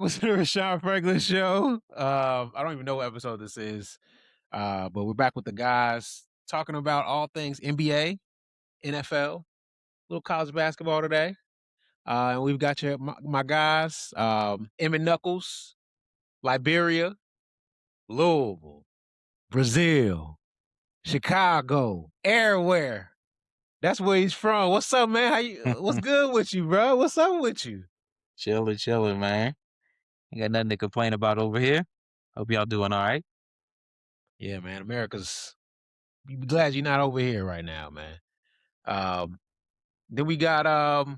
Listen to the Rashawn Franklin Show. I don't even know what episode this is, but we're back with the guys talking about all things NBA, NFL, little college basketball today. And we've got my guys, Emmett Knuckles, Liberia, Louisville, Brazil, Chicago, everywhere. That's where he's from. What's up, man? What's good with you, bro? What's up with you? Chilling, man. Ain't got nothing to complain about over here. Hope y'all doing all right. Yeah, man. Be glad you're not over here right now, man. Then we got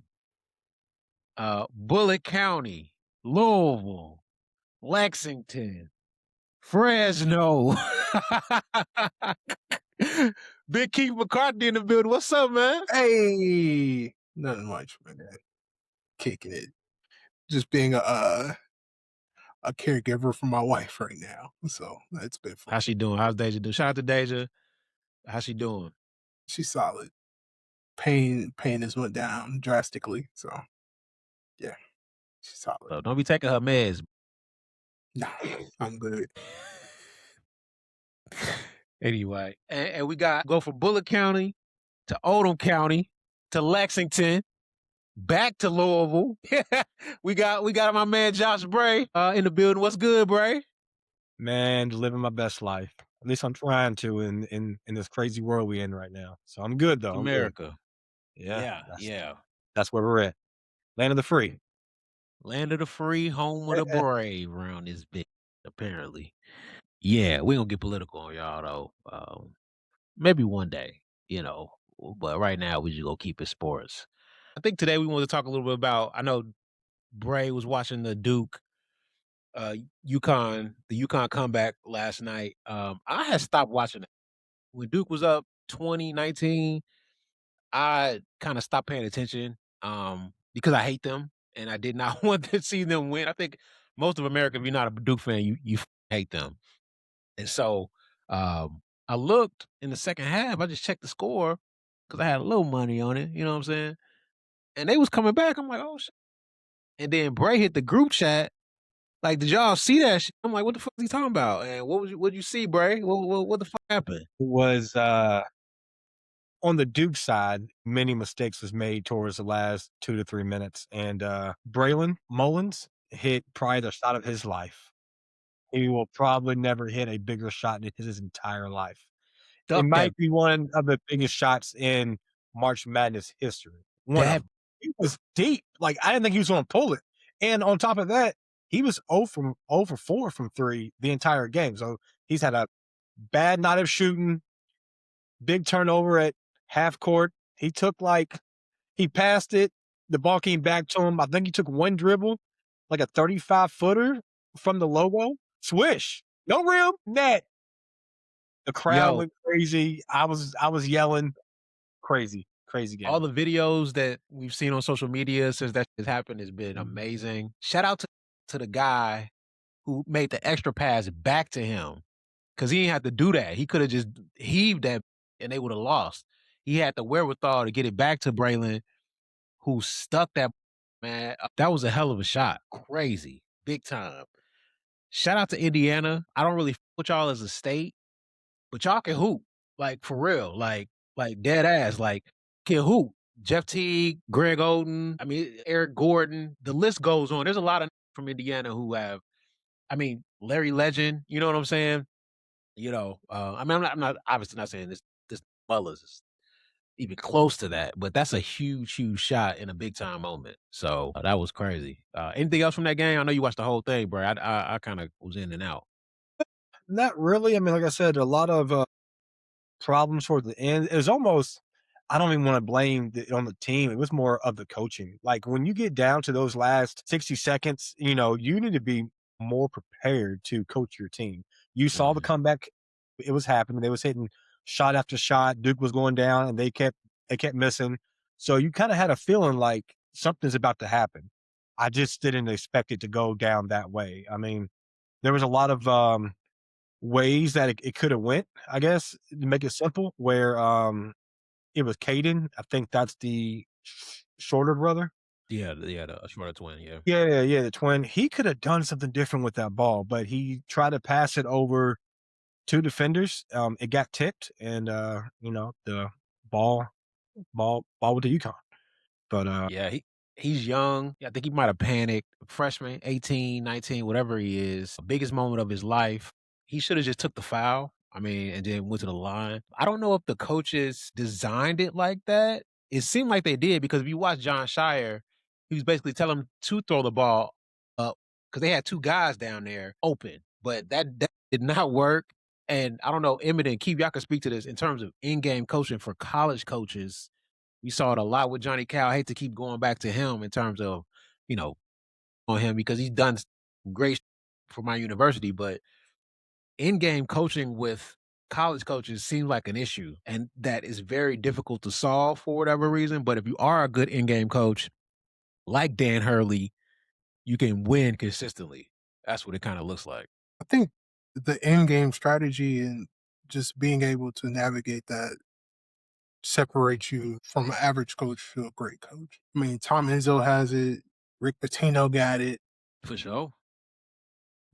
Bullitt County, Louisville, Lexington, Fresno. Big Keith McCarthy in the building. What's up, man? Hey, nothing much, man. Kicking it. Just being a caregiver for my wife right now. So that's been fun. How's she doing? How's Deja doing? Shout out to Deja. How's she doing? She's solid. Pain has went down drastically. So yeah, she's solid. So don't be taking her meds. Nah, I'm good. Anyway, and we go from Bullitt County to Oldham County to Lexington, back to Louisville. we got my man Josh Bray in the building. What's good, Bray? Man, living my best life. At least I'm trying to in this crazy world we in right now. So I'm good though. America. Yeah. That's where we're at. Land of the free. Land of the free, home of the brave around this bitch, apparently. Yeah, we gonna get political on y'all though. Maybe one day, but right now we just gonna keep it sports. I think today we want to talk a little bit about, I know Bray was watching the Duke UConn comeback last night. I had stopped watching it. When Duke was up 2019, I kind of stopped paying attention because I hate them and I did not want to see them win. I think most of America, if you're not a Duke fan, you hate them. And so I looked in the second half. I just checked the score because I had a little money on it. You know what I'm saying? And they was coming back. I'm like, oh shit. And then Bray hit the group chat. Like, did y'all see that shit? I'm like, what the fuck is he talking about? And what'd you see, Bray? What the fuck happened? It was on the Duke side, many mistakes was made towards the last 2 to 3 minutes. And Braylon Mullins hit probably the shot of his life. He will probably never hit a bigger shot in his entire life. It might be one of the biggest shots in March Madness history. It was deep. Like, I didn't think he was going to pull it. And on top of that, he was 0 for 4 from 3 the entire game. So he's had a bad night of shooting, big turnover at half court. He passed it. The ball came back to him. I think he took one dribble, like a 35-footer from the logo. Swish. No rim, net. The crowd went crazy. I was yelling. Crazy game. All the videos that we've seen on social media since that has happened has been amazing. Shout out to the guy who made the extra pass back to him because he didn't have to do that. He could have just heaved that and they would have lost. He had the wherewithal to get it back to Braylon, who stuck that, man. That was a hell of a shot. Crazy. Big time. Shout out to Indiana. I don't really f with y'all as a state, but y'all can hoop. Like, for real. Like dead ass. Like, can hoop. Jeff Teague, Greg Oden, Eric Gordon. The list goes on. There's a lot of from Indiana who have, Larry Legend, you know what I'm saying? I'm not obviously not saying this Mullins is even close to that, but that's a huge, huge shot in a big time moment. So that was crazy. Anything else from that game? I know you watched the whole thing, bro. I kind of was in and out. Not really. Like I said, a lot of problems toward the end. It was almost, I don't even want to blame on the team. It was more of the coaching. Like, when you get down to those last 60 seconds, you need to be more prepared to coach your team. You saw the comeback. It was happening. They was hitting shot after shot. Duke was going down and they kept missing. So you kind of had a feeling like something's about to happen. I just didn't expect it to go down that way. There was a lot of ways that it could have went, I guess, to make it simple, where it was Caden. I think that's the shorter brother. The shorter twin, yeah. Yeah, the twin. He could have done something different with that ball, but he tried to pass it over 2 defenders. It got tipped and, the ball with the UConn. But, Yeah, he's young. I think he might have panicked. Freshman, 18, 19, whatever he is. Biggest moment of his life. He should have just took the foul. I mean, and then went to the line. I don't know if the coaches designed it like that. It seemed like they did because if you watch John Shire, he was basically telling him to throw the ball up because they had 2 guys down there open. But that did not work. And I don't know, Emmett and Keith, y'all can speak to this in terms of in-game coaching for college coaches. We saw it a lot with Johnny Cal. I hate to keep going back to him in terms of, on him because he's done great for my university, but in-game coaching with college coaches seems like an issue, and that is very difficult to solve for whatever reason. But if you are a good in-game coach, like Dan Hurley, you can win consistently. That's what it kind of looks like. I think the in-game strategy and just being able to navigate that separates you from an average coach to a great coach. I mean, Tom Izzo has it. Rick Pitino got it. For sure.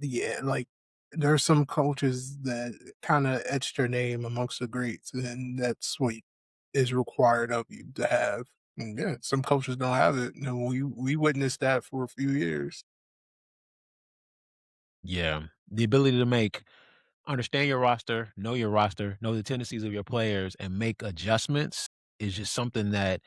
Yeah, like there's some coaches that kind of etched their name amongst the greats, and that's what is required of you to have. And yeah, some coaches don't have it. We witnessed that for a few years. Yeah. The ability to understand your roster, know the tendencies of your players, and make adjustments is just something that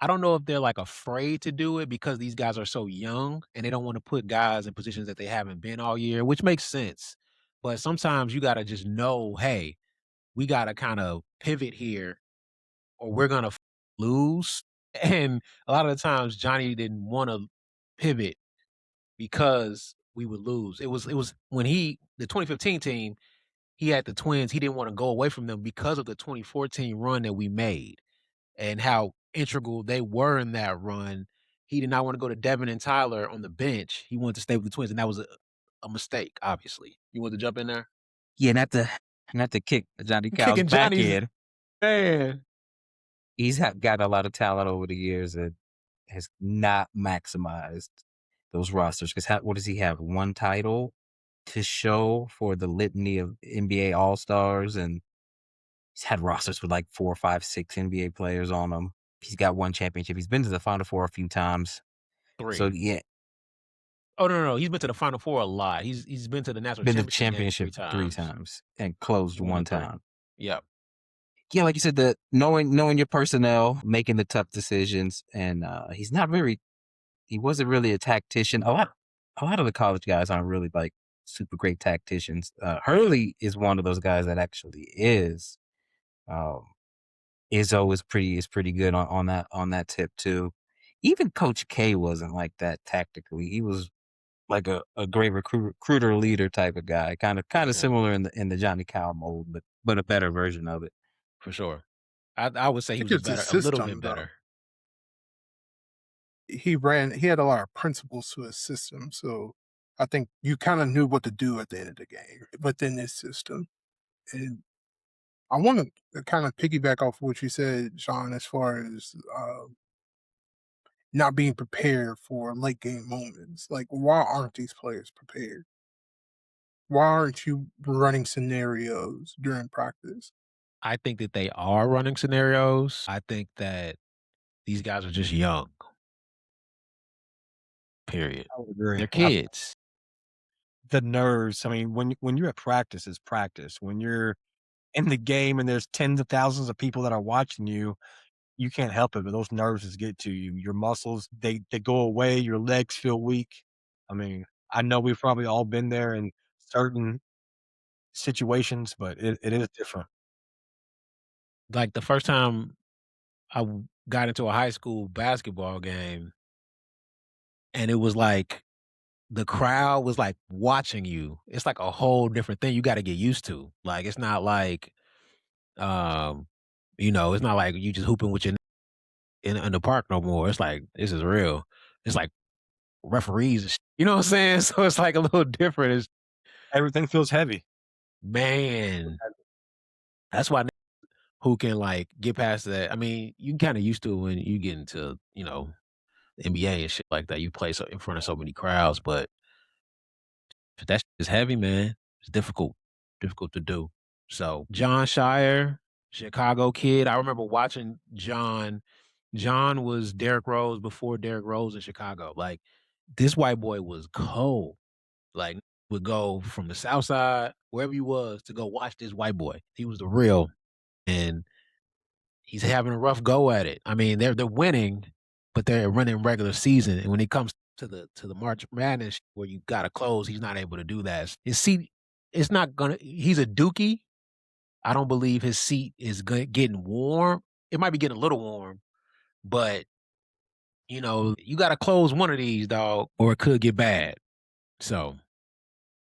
I don't know if they're like afraid to do it because these guys are so young and they don't want to put guys in positions that they haven't been all year, which makes sense. But sometimes you got to just know, hey, we got to kind of pivot here or we're going to lose. And a lot of the times Johnny didn't want to pivot because we would lose. It was when the 2015 team, he had the Twins, he didn't want to go away from them because of the 2014 run that we made and how integral they were in that run. He did not want to go to Devin and Tyler on the bench. He wanted to stay with the Twins, and that was a mistake, obviously. You want to jump in there? Yeah, not to kick Johnny Cal's Kicking back Johnny's in. man. He's got a lot of talent over the years and has not maximized those rosters. Because what does he have? 1 title to show for the litany of NBA All-Stars, and he's had rosters with like 4, 5, 6 NBA players on them. He's got 1 championship. He's been to the Final Four a few times. 3. So yeah, Oh, no. He's been to the Final Four a lot. He's been to the national been to championship game championship 3 3 times. times and closed Won 1 3. time. Yep. Yeah, like you said, the knowing your personnel, making the tough decisions, and he wasn't really a tactician. A lot of the college guys aren't really like super great tacticians. Hurley is one of those guys that actually is. Izzo is pretty good on that tip too. Even Coach K wasn't like that tactically. He was like a great recruiter leader type of guy, kind of Yeah. similar in the Johnny Cal mold, but a better version of it. For sure. I would say he think was it's a a little system, bit better. He had a lot of principles to his system, so I think you kind of knew what to do at the end of the game within this system. And I want to kind of piggyback off what you said, Sean, as far as not being prepared for late game moments. Like, why aren't these players prepared? Why aren't you running scenarios during practice? I think that they are running scenarios. I think that these guys are just young. Period. I would agree. They're kids. The nerves. I mean, when you're at practice, it's practice. When you're in the game and there's tens of thousands of people that are watching you, you can't help it, but those nerves just get to you. Your muscles, they go away. Your legs feel weak. I mean, I know we've probably all been there in certain situations, but it is different. Like the first time I got into a high school basketball game, and it was like the crowd was like watching you. It's like a whole different thing you got to get used to. Like it's not like, it's not like you just hooping with your in the park no more. It's like this is real. It's like referees, and you know what I'm saying? So it's like a little different. It's Everything feels heavy. man, that's why who can like get past that. I mean, you kind of used to it when you get into NBA and shit like that. You play in front of so many crowds, but that shit is heavy, man. It's difficult to do. So John Shire, Chicago kid. I remember watching John. John was Derrick Rose before Derrick Rose in Chicago. Like, this white boy was cold. Like, would go from the South Side, wherever he was, to go watch this white boy. He was the real, and he's having a rough go at it. I mean, they're winning, but they're running regular season. And when it comes to the March Madness where you gotta close, he's not able to do that. His seat, it's not gonna. He's a dookie. I don't believe his seat is getting warm. It might be getting a little warm, but you know, you gotta close one of these, dog, or it could get bad. So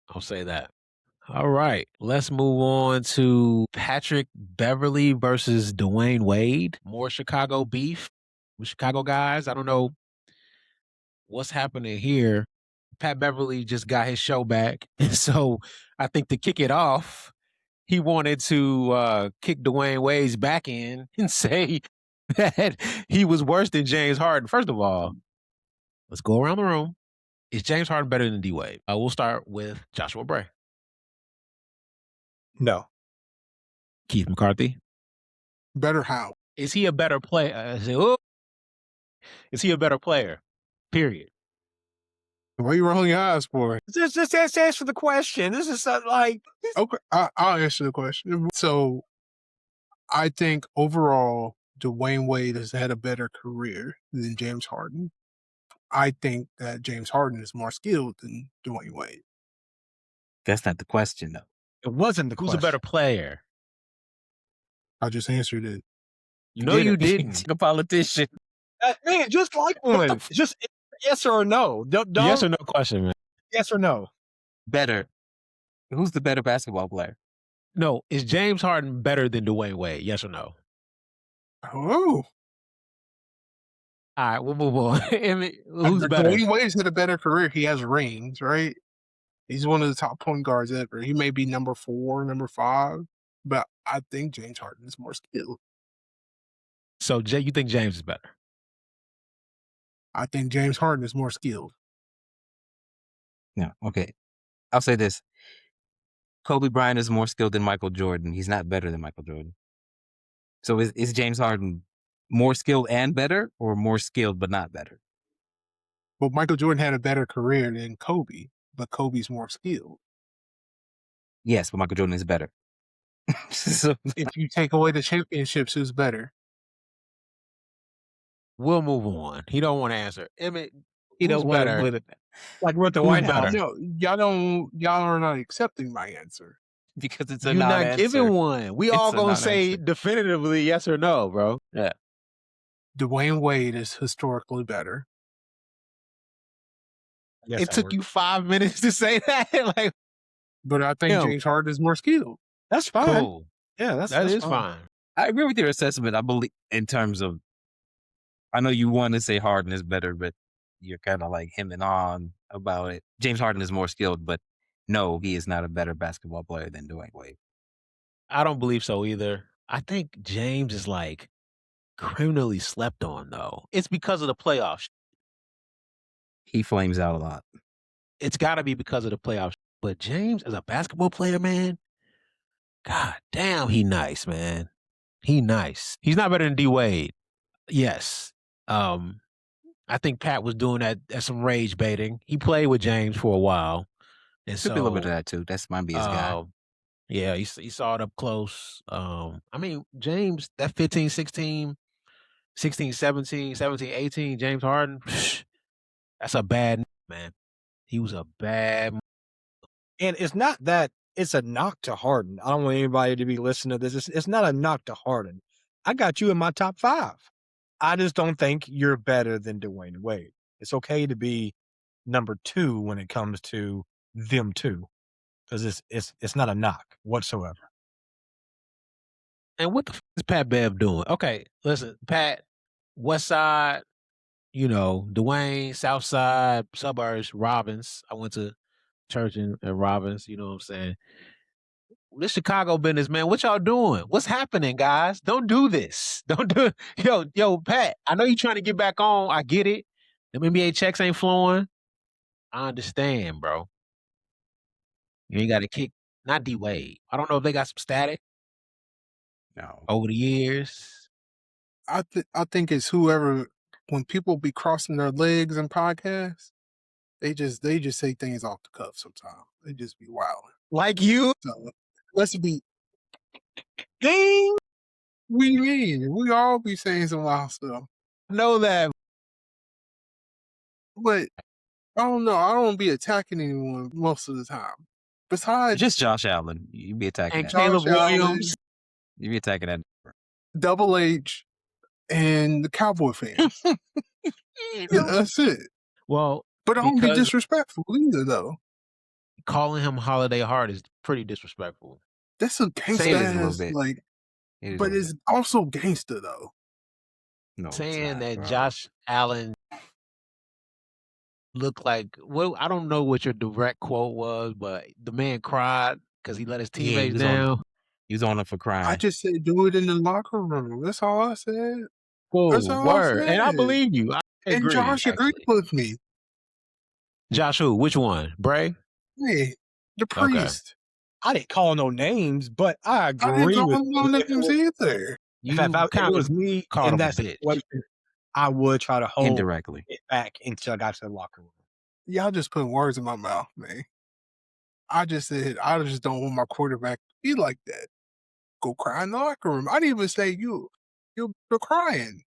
I'll say that. All right, let's move on to Patrick Beverly versus Dwayne Wade. More Chicago beef with Chicago guys. I don't know what's happening here. Pat Beverly just got his show back. And so I think to kick it off, he wanted to kick Dwayne Wade's back in and say that he was worse than James Harden. First of all, let's go around the room. Is James Harden better than D Wade? We'll start with Joshua Bray. No. Keith McCarthy. Better how? Is he a better player? Is he a better player? Period. What are you rolling your eyes for? Just answer the question. This is like... Okay, I'll answer the question. So, I think overall, Dwayne Wade has had a better career than James Harden. I think that James Harden is more skilled than Dwayne Wade. That's not the question, though. It wasn't the question. Who's a better player? I just answered it. No, you didn't. A politician. Man, just like one. Just yes or no. Don't, yes or no question, man. Yes or no. Better. Who's the better basketball player? No, is James Harden better than Dwayne Wade? Yes or no? Oh. All right, we'll move on. Who's better? Dwayne Wade's had a better career. He has rings, right? He's one of the top point guards ever. He may be number 4, number 5, but I think James Harden is more skilled. So, Jay, you think James is better? I think James Harden is more skilled. No, okay. I'll say this. Kobe Bryant is more skilled than Michael Jordan. He's not better than Michael Jordan. So is James Harden more skilled and better, or more skilled but not better? Well, Michael Jordan had a better career than Kobe, but Kobe's more skilled. Yes, but Michael Jordan is better. So, if you take away the championships, who's better? We'll move on. He don't want to answer. Emmett, he who's don't want better? to put it like with the White House. No, y'all are not accepting my answer. Because it's a You're non-answer. not giving one. We all gonna say definitively yes or no, bro. Yeah. Dwayne Wade is historically better. Yes, It took you 5 minutes to say that. Like, but I think James Harden is more skilled. That's fine. cool. Yeah, That is fine. I agree with your assessment. I believe in terms of, I know you want to say Harden is better, but you're kind of like hemming on about it. James Harden is more skilled, but no, he is not a better basketball player than Dwayne Wade. I don't believe so either. I think James is like criminally slept on, though. It's because of the playoffs. He flames out a lot. It's got to be because of the playoffs. But James, as a basketball player, man, God damn, he nice, man. He nice. He's not better than D Wade. Yes. I think Pat was doing that as some rage baiting. He played with James for a while. And Could be a little bit of that too. That's might be his guy. Yeah, he saw it up close. I mean, James, that 15, 16, 16, 17, 17, 18, James Harden, that's a bad man. He was a bad. And it's not that it's a knock to Harden. I don't want anybody to be listening to this. It's not a knock to Harden. I got you in my top 5. I just don't think you're better than Dwayne Wade. It's okay to be number 2 when it comes to them two, because it's not a knock whatsoever. And what the f is Pat Bev doing? Okay, listen, Pat, West Side, you know, Dwayne, South Side, suburbs, Robbins. I went to church in Robbins, you know what I'm saying? This Chicago business, man, what y'all doing? What's happening, guys? Don't do this. Don't do it. Yo, Pat, I know you're trying to get back on. I get it. Them NBA checks ain't flowing. I understand, bro. You ain't got to kick, not D-Wade. I don't know if they got some static No. over the years. I think it's whoever, when people be crossing their legs in podcasts, they just say things off the cuff sometimes. They just be wilding. Like you. So let's be Ding! we all be saying some wild stuff. Know that. But I don't know. I don't be attacking anyone most of the time. Besides Just Josh Allen. You be attacking And that. Caleb Josh Allen, Williams. You be attacking that. Double H, and the Cowboy fans. That's it. Well, But I don't be because disrespectful either, though. calling him Holiday Heart is pretty disrespectful. That's a gangsta It is a little ass, bit. like, It is a but little it's also gangster though. bit. No, it's Saying not, that bro. Josh Allen looked like, well, I don't know what your direct quote was, but the man cried because he let his Yeah, he teammates was down. He was on it for I crying. just said do it in the locker room. That's all I said. Whoa, That's all I word. And I said. believe you. I And agree, Josh agreed actually. with me. Josh who? Which one? Bray? Hey, the Okay. priest. I didn't call no names, but I I didn't agree call with him no you. names either. You If it kind was of me called in him a that bitch. situation, I would try to hold Indirectly. it back until I got to the locker room. Y'all just putting words in my mouth, man. I just said I just don't want my quarterback to be like that. Go cry in the locker room. I didn't even say you're crying.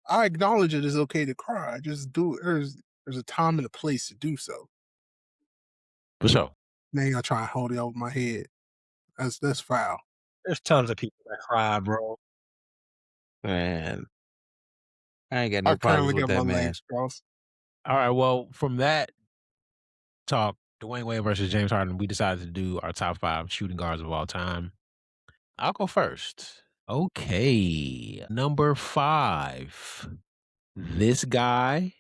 I acknowledge it is okay to cry. Just do it. There's a time and a place to do so. For sure. Now y'all trying to hold it over my head. That's foul. There's tons of people that cry, bro. Man. I ain't got no I problems currently with got my that, man. legs crossed. All right. Well, from that talk, Dwayne Wade versus James Harden, we decided to do our top 5 shooting guards of all time. I'll go first. Okay. Number 5. This guy,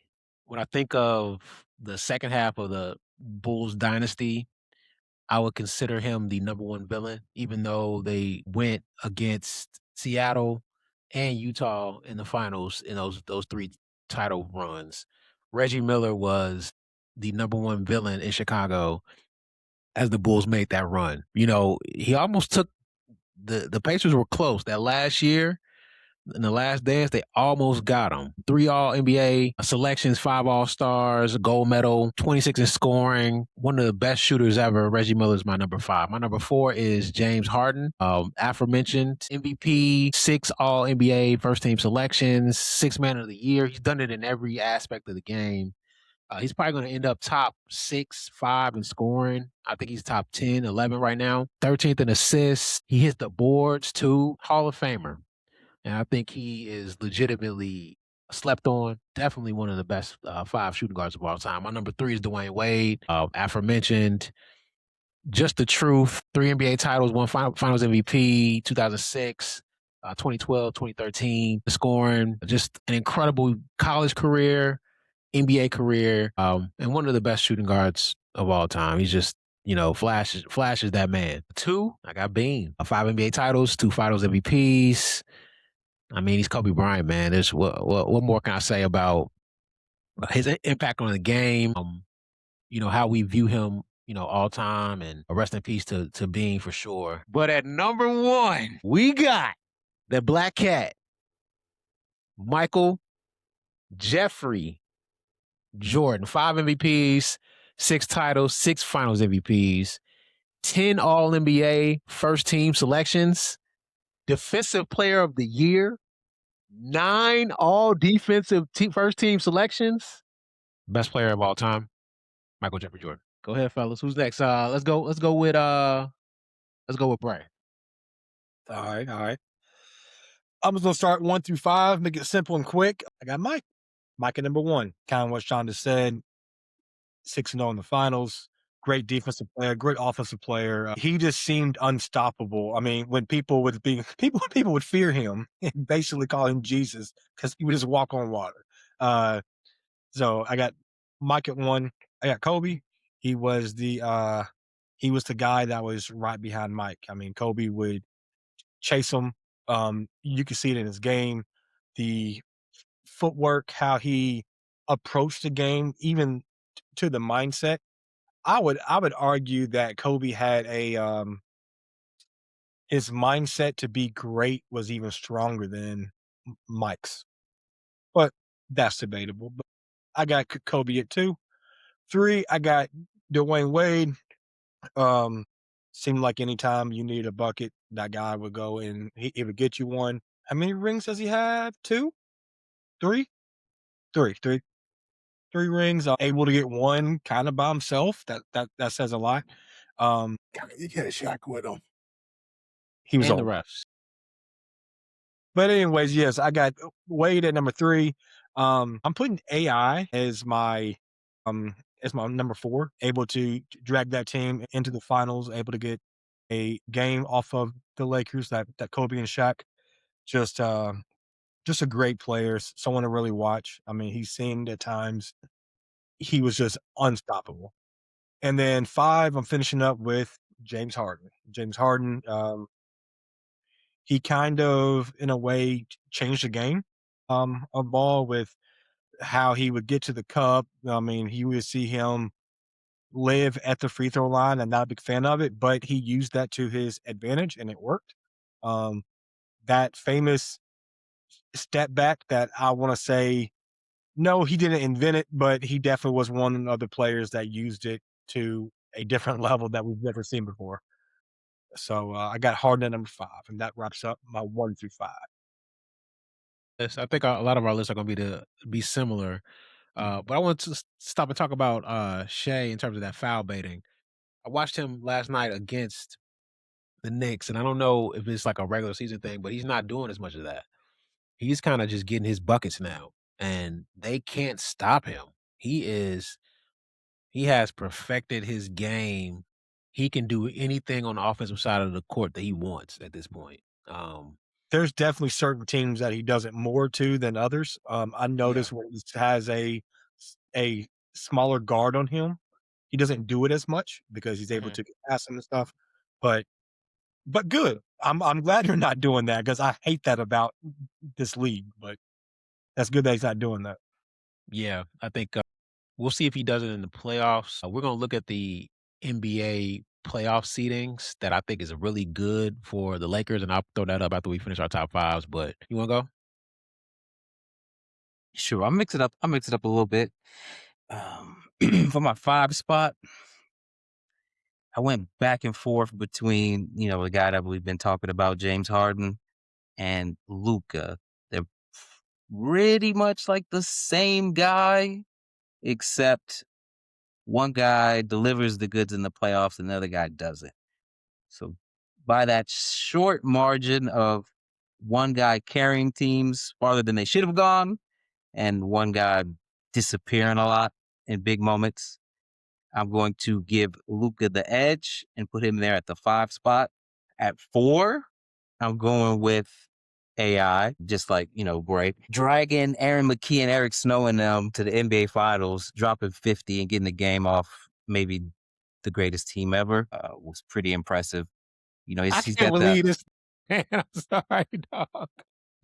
when I think of the second half of the Bulls dynasty, I would consider him the number 1 villain, even though they went against Seattle and Utah in the finals in those 3 title runs. Reggie Miller was the number 1 villain in Chicago as the Bulls made that run. You know, he almost took the Pacers were close that last year. In the last dance, they almost got him. 3 All-NBA selections, 5 All-Stars, gold medal, 26 in scoring. One of the best shooters ever. Reggie Miller is my number 5. My number 4 is James Harden, aforementioned MVP, 6 All-NBA first-team selections, 6 Man of the Year. He's done it in every aspect of the game. He's probably going to end up top 6, 5 in scoring. I think he's top 10, 11 right now. 13th in assists. He hits the boards too. Hall of Famer. And I think he is legitimately slept on. Definitely one of the best 5 shooting guards of all time. My number 3 is Dwayne Wade, aforementioned. Just the truth. 3 NBA titles, 1 Finals MVP, 2006, 2012, 2013. Scoring, just an incredible college career, NBA career, and one of the best shooting guards of all time. He's just, flashes that man. 2, I got Bean. 5 NBA titles, 2 Finals MVPs. I mean, he's Kobe Bryant, man. There's what more can I say about his impact on the game? How we view him, all time, and a rest in peace to Bean for sure. But at number 1, we got the Black Cat, Michael Jeffrey Jordan. 5 MVPs, 6 titles, 6 Finals MVPs, 10 All NBA first team selections, Defensive Player of the Year, 9 all defensive first team selections. Best player of all time, Michael Jeffrey Jordan. Go ahead, fellas. Who's next? Let's go with Bray. All right. I'm just gonna start 1 through 5, make it simple and quick. I got Mike. Mike at number 1. Kind of what Sean just said. 6-0 in the finals. Great defensive player, great offensive player. He just seemed unstoppable. I mean, when people would fear him and basically call him Jesus because he would just walk on water. So I got Mike at 1. I got Kobe. He was the guy that was right behind Mike. I mean, Kobe would chase him. You could see it in his game, the footwork, how he approach the game, even to the mindset, I would argue that Kobe had his mindset to be great was even stronger than Mike's, but that's debatable. But I got Kobe at 2. 3, I got Dwayne Wade. Seemed like anytime you need a bucket, that guy would go and he would get you one. How many rings does he have? 2? 3? 3. 3 rings. Able to get one kind of by himself. That says a lot. You had Shaq with him. He was And the old. refs. But anyways, yes, I got Wade at number 3. I'm putting AI as my number 4, able to drag that team into the finals, able to get a game off of the Lakers that Kobe and Shaq. Just a great player, someone to really watch. I mean, he seemed at times he was just unstoppable. And then 5, I'm finishing up with James Harden. James Harden, he kind of, in a way, changed the game of ball with how he would get to the cup. I mean, you would see him live at the free throw line. I'm not a big fan of it, but he used that to his advantage, and it worked. That famous step back that I want to say, no, he didn't invent it, but he definitely was one of the players that used it to a different level that we've never seen before. So I got Harden at number 5, and that wraps up my 1 through 5. Yes, I think a lot of our lists are going to be similar. But I want to stop and talk about Shea in terms of that foul baiting. I watched him last night against the Knicks, and I don't know if it's like a regular season thing, but he's not doing as much of that. He's kind of just getting his buckets now, and they can't stop him. He has perfected his game. He can do anything on the offensive side of the court that he wants at this point. There's definitely certain teams that he does it more to than others. I noticed when he has a smaller guard on him, he doesn't do it as much because he's able to get past him and stuff. But good. I'm glad you're not doing that because I hate that about this league. But that's good that he's not doing that. Yeah, I think we'll see if he does it in the playoffs. We're going to look at the NBA playoff seedings that I think is really good for the Lakers, and I'll throw that up after we finish our top 5s. But you want to go? Sure, I'll mix it up a little bit. For my 5 spot, I went back and forth between, the guy that we've been talking about, James Harden, and Luka. They're pretty much like the same guy, except one guy delivers the goods in the playoffs, and the other guy doesn't. So by that short margin of one guy carrying teams farther than they should have gone, and one guy disappearing a lot in big moments, I'm going to give Luka the edge and put him there at the 5 spot. At 4, I'm going with AI, just like, Bray. Dragging Aaron McKee and Eric Snow and them to the NBA Finals, dropping 50 and getting the game off maybe the greatest team ever was pretty impressive. I He's can't got that. believe this. Man, I'm sorry, dog.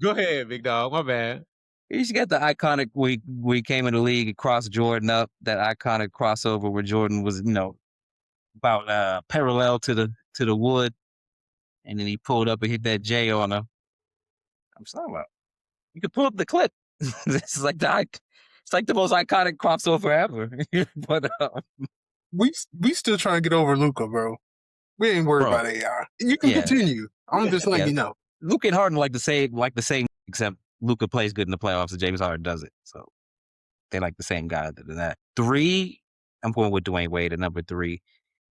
Go ahead, big dog. My bad. He's got the iconic where he came in the league and crossed Jordan up, that iconic crossover where Jordan was, about parallel to the wood, and then he pulled up and hit that J on him. I'm sorry about. You could pull up the clip. It's like the most iconic crossover ever. But We still trying to get over Luka, bro. We ain't worried about AI. You can continue. I'm just letting you know. Luka and Harden like the same, except Luka plays good in the playoffs and James Harden doesn't. So they like the same guy other than that. 3, I'm going with Dwayne Wade at number 3.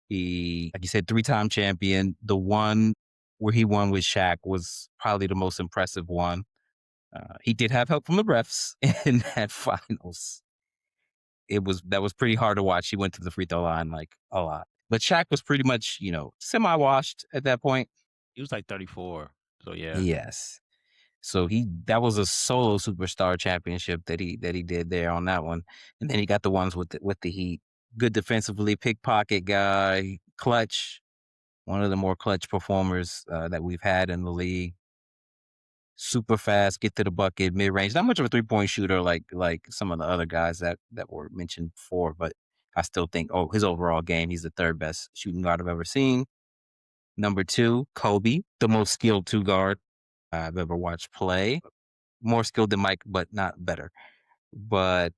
He, like you said, 3-time champion. The one where he won with Shaq was probably the most impressive one. He did have help from the refs in that finals. That was pretty hard to watch. He went to the free throw line like a lot. But Shaq was pretty much, semi-washed at that point. He was like 34. So yeah. Yes. So that was a solo superstar championship that he did there on that one. And then he got the ones with the Heat. Good defensively, pickpocket guy, clutch, one of the more clutch performers that we've had in the league. super fast, get to the bucket, mid range. Not much of a 3-point shooter like some of the other guys that were mentioned before, but I still think his overall game, he's the third best shooting guard I've ever seen. Number 2, Kobe, the most skilled 2 guard I've ever watched play. More skilled than Mike, but not better. But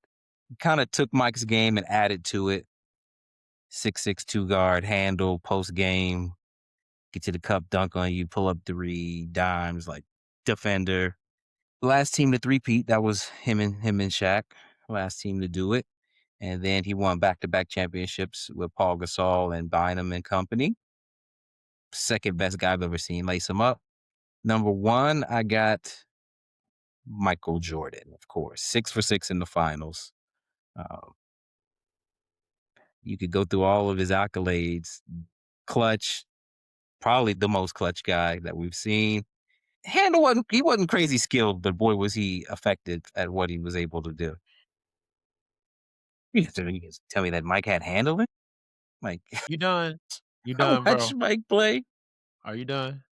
kind of took Mike's game and added to it. 6'6" 2 guard, handle, post game, get to the cup, dunk on you, pull up 3 dimes, like defender. Last team to three-peat, that was him and Shaq. Last team to do it. And then he won back-to-back championships with Paul Gasol and Bynum and company. Second best guy I've ever seen. Lace him up. Number 1, I got Michael Jordan, of course. 6 for 6 in the finals. You could go through all of his accolades. Clutch, probably the most clutch guy that we've seen. Handle he wasn't crazy skilled, but boy was he effective at what he was able to do. You can tell me that Mike had handling? Like, You done? You I done, bro? watched Mike play. Are you done?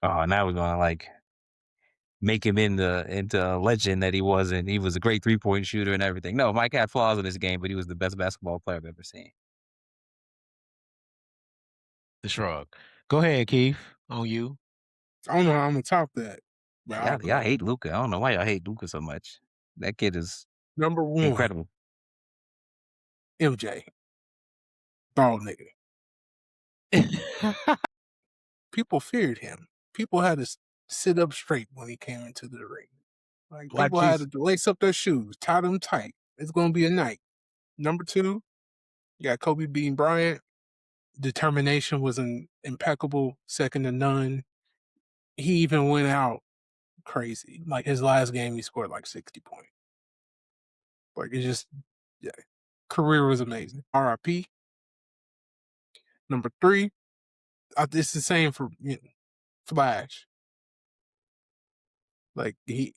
Oh, now we're gonna make him into a legend that he wasn't. He was a great 3-point shooter and everything. No, Mike had flaws in his game, but he was the best basketball player I've ever seen. The shrug. Go ahead, Keith. On you. I don't know how I'm gonna top that. But I'll Y'all go. hate Luka. I don't know why y'all hate Luka so much. That kid is Number 1, incredible. MJ. Bald nigga. People feared him. People had to sit up straight when he came into the ring. Like, Black people had Chief. to lace up their shoes, tie them tight. It's gonna be a night. Number 2, you got Kobe beating Bryant. Determination was impeccable, second to none. He even went out crazy. Like, his last game, he scored like 60 points. Like, it just, yeah, career was amazing. RIP. Number 3, it's the same for Flash. Like, he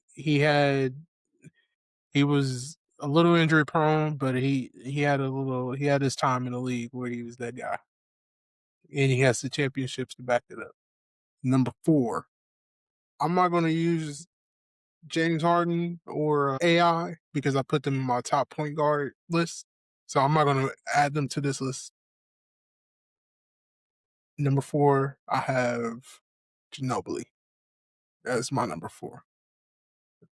was a little injury prone, but he had his time in the league where he was that guy, and he has the championships to back it up. Number 4, I'm not going to use James Harden or AI because I put them in my top point guard list, so I'm not going to add them to this list. Number 4, I have Ginobili. That's my number 4,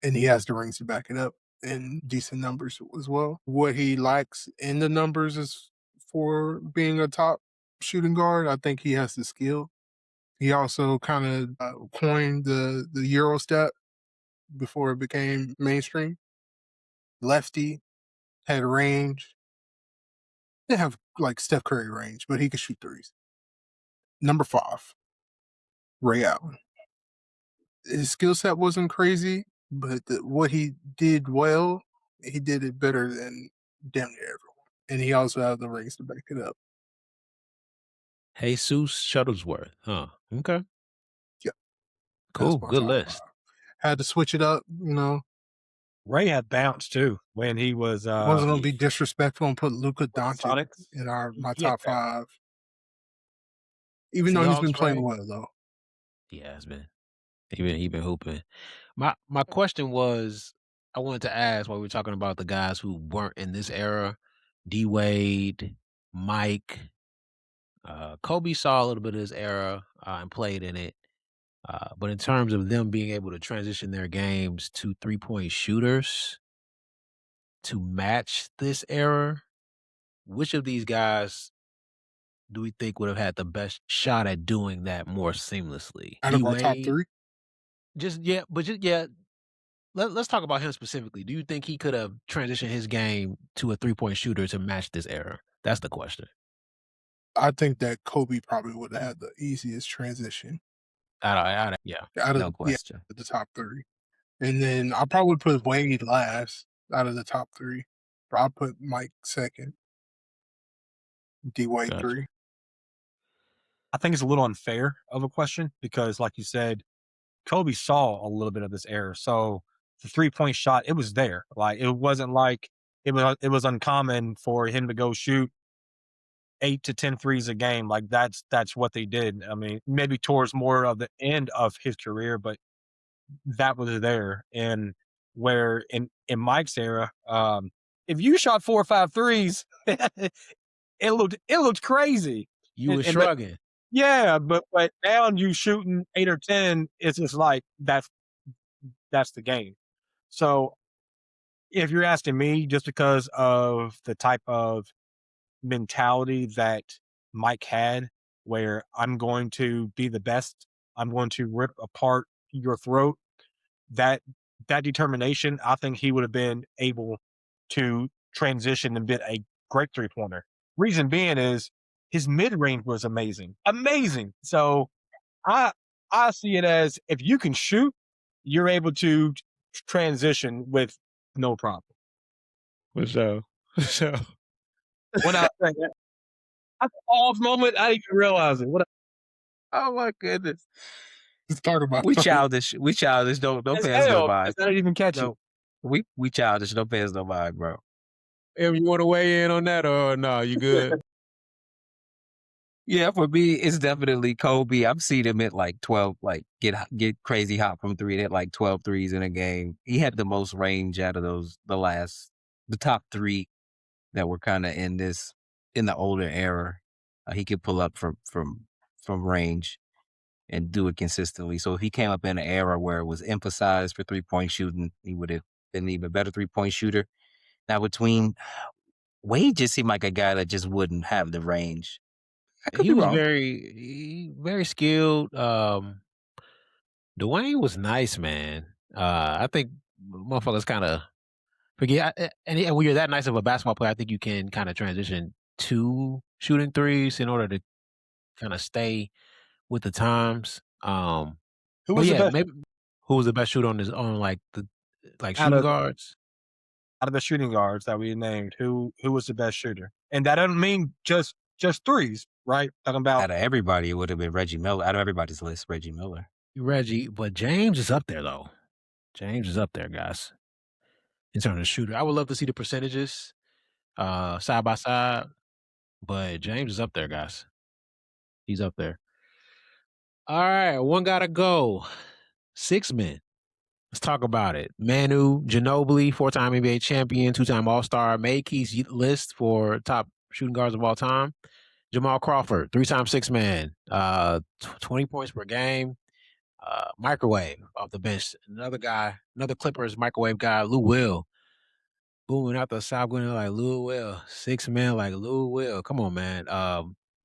and he has the rings to back it up and decent numbers as well. What he lacks in the numbers is for being a top shooting guard. I think he has the skill. He also kind of coined the Euro step before it became mainstream. Lefty, had range. Didn't have like Steph Curry range, but he could shoot threes. Number 5, Ray Allen. His skill set wasn't crazy, but what he did well, he did it better than damn near everyone. And he also had the rings to back it up. Jesus Shuttlesworth. Huh. Okay. Yeah. Cool. That's my Good top list. 5. Had to switch it up, Ray had bounce too when he was. Wasn't gonna be disrespectful and put Luka Doncic Sonics? in my Yeah. top 5. Even though he's been playing well though. He has been. He been hooping. My question was, I wanted to ask while we were talking about the guys who weren't in this era, D Wade, Mike, Kobe saw a little bit of this era and played in it. But in terms of them being able to transition their games to 3-point shooters to match this era, which of these guys do we think would have had the best shot at doing that more seamlessly? Out of our top 3? Let's talk about him specifically. Do you think he could have transitioned his game to a 3-point shooter to match this era? That's the question. I think that Kobe probably would have had the easiest transition. Out of No question. The top 3. And then I'll probably put Wade last out of the top 3. But I'll put Mike second. D Wade Gotcha. 3. I think it's a little unfair of a question because, like you said, Kobe saw a little bit of this era. So the 3-point shot, it was there. Like, it wasn't like it was uncommon for him to go shoot 8 to 10 threes a game. Like, that's what they did. I mean, maybe towards more of the end of his career, but that was there. And where in Mike's era, if you shot 4 or 5 threes, it looked crazy. You were And but shrugging. yeah, but now you shooting 8 or 10, it's just like that's the game. So if you're asking me, just because of the type of mentality that Mike had, where I'm going to be the best, I'm going to rip apart your throat, that determination, I think he would have been able to transition and get a great 3-pointer. Reason being is his mid-range was amazing. Amazing. So I see it as, if you can shoot, you're able to transition with no problem. For sure. When I say that, that's an off moment, I didn't even realize it. Oh my goodness. Start about We childish. We childish. Don't As pay us no hell, mind. I didn't even catch it. No, we childish. Don't pay us no mind, bro. Em, you want to weigh in on that or no? You good? Yeah, for me, it's definitely Kobe. I've seen him at like 12, like get crazy hot from three, hit like 12 threes in a game. He had the most range out of those, the top three that were kind of in the older era. He could pull up from range and do it consistently. So if he came up in an era where it was emphasized for 3-point shooting, he would have been an even better 3-point shooter. Now between Wade just seemed like a guy that just wouldn't have the range. I could He be was wrong. very skilled. Dwayne was nice, man. I think motherfuckers kind of forget. And when you're that nice of a basketball player, I think you can kind of transition to shooting threes in order to kind of stay with the times. Who But was the yeah, best maybe who was the best shooter on like the out shooting of guards? the shooting guards that we named? Who was the best shooter? And that doesn't mean just threes, right? Talking about Out of everybody, it would have been Reggie Miller. Out of everybody's list, Reggie Miller. Reggie, but James is up there though. James is up there, guys. In terms of shooter, I would love to see the percentages side by side, but James is up there, guys. He's up there. All right, one gotta go. 6 men. Let's talk about it. Manu Ginobili, 4-time NBA champion, 2-time All-Star, made Keith's list for top shooting guards of all time. Jamal Crawford, 3-time 6-man, 20 points per game. Microwave off the bench. Another Clippers microwave guy, Lou Will. Booming out the South, going like Lou Will. 6-man like Lou Will. Come on, man.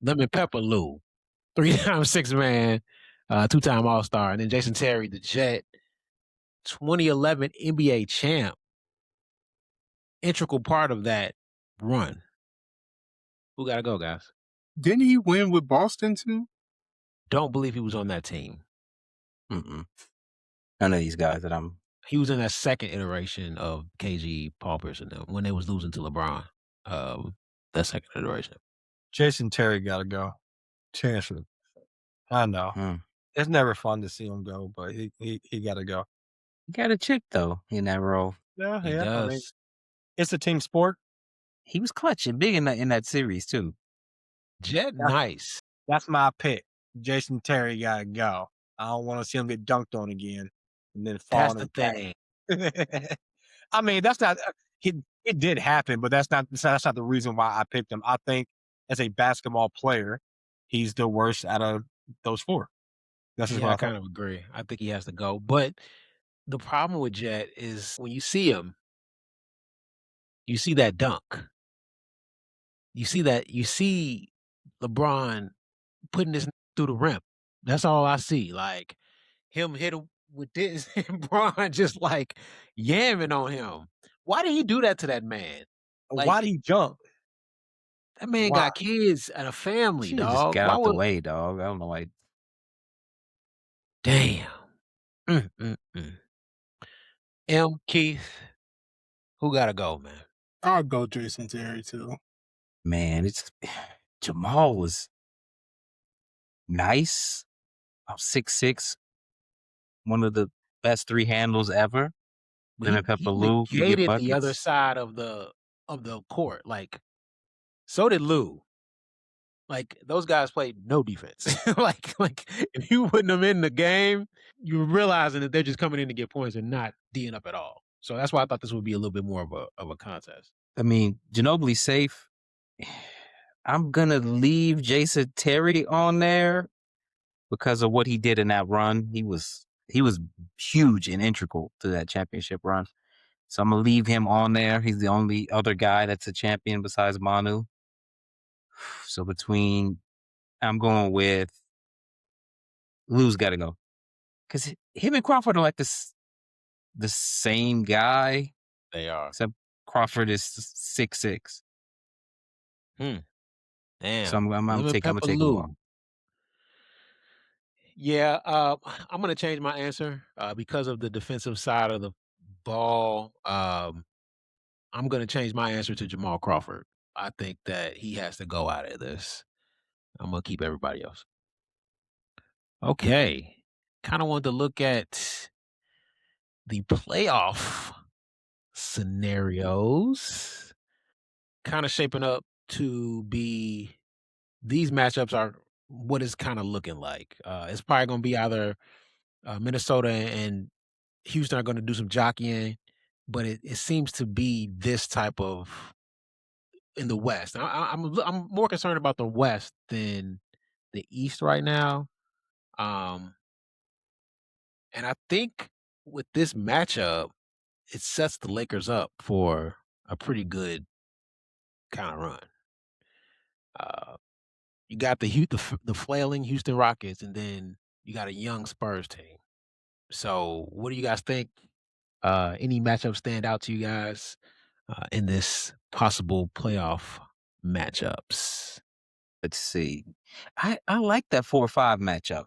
Lemon Pepper Lou. 3-time 6-man, 2-time All-Star. And then Jason Terry, the Jet, 2011 NBA champ. Integral part of that run. Who got to go, guys? Didn't he win with Boston too? Don't believe he was on that team. None of these guys that He was in that second iteration of KG, Paul Pierce, and them when they was losing to LeBron. That second iteration. Jason Terry got to go. Seriously. I know. It's never fun to see him go, but he got to go. He got a chick though in that role. Yeah, He does. I mean, it's a team sport. He was clutch and big in that series too. Jet, nice. That's my pick. Jason Terry got to go. I don't want to see him get dunked on again and then fall. That's the thing. I mean, that's not. It did happen, but that's not the reason why I picked him. I think as a basketball player, he's the worst out of those four. That's just Yeah, what I kind of agree. I think he has to go. But the problem with Jet is when you see him, you see that dunk. You see LeBron putting this through the rim. That's all I see. Like him hit him with this and Bron just like yamming on him. Why did he do that to that man? Like, why did he jump? That man got kids and a family, Should've dog. just got out the way, dog. I don't know why. Damn. Keith, who gotta go, man? I'll go Jason Terry too. Man, it's Jamal was nice. I'm 6'6", one of the best 3 handles ever. Lemon Pepper Lou, he negated the other side of the court. Like, so did Lou. Like, those guys played no defense. like if you putting them in the game, you're realizing that they're just coming in to get points and not D'ing up at all. So that's why I thought this would be a little bit more of a contest. I mean, Ginobili's safe. I'm gonna leave Jason Terry on there because of what he did in that run. He was huge and integral to that championship run. So I'm gonna leave him on there. He's the only other guy that's a champion besides Manu. So I'm going with Lou's got to go because him and Crawford are like the same guy. They are. Except Crawford is 6'6". Damn. So I'm gonna take him off. Yeah, I'm gonna change my answer because of the defensive side of the ball. I'm gonna change my answer to Jamal Crawford. I think that he has to go out of this. I'm gonna keep everybody else. Okay. Kind of wanted to look at the playoff scenarios. Kind of shaping up to be these matchups are what it's kind of looking like. It's probably going to be either Minnesota and Houston are going to do some jockeying, but it seems to be this type of in the West. I'm more concerned about the West than the East right now. And I think with this matchup, it sets the Lakers up for a pretty good kind of run. You got the flailing Houston Rockets, and then you got a young Spurs team. So, what do you guys think? Any matchups stand out to you guys in this possible playoff matchups? Let's see. I like that 4-5 matchup.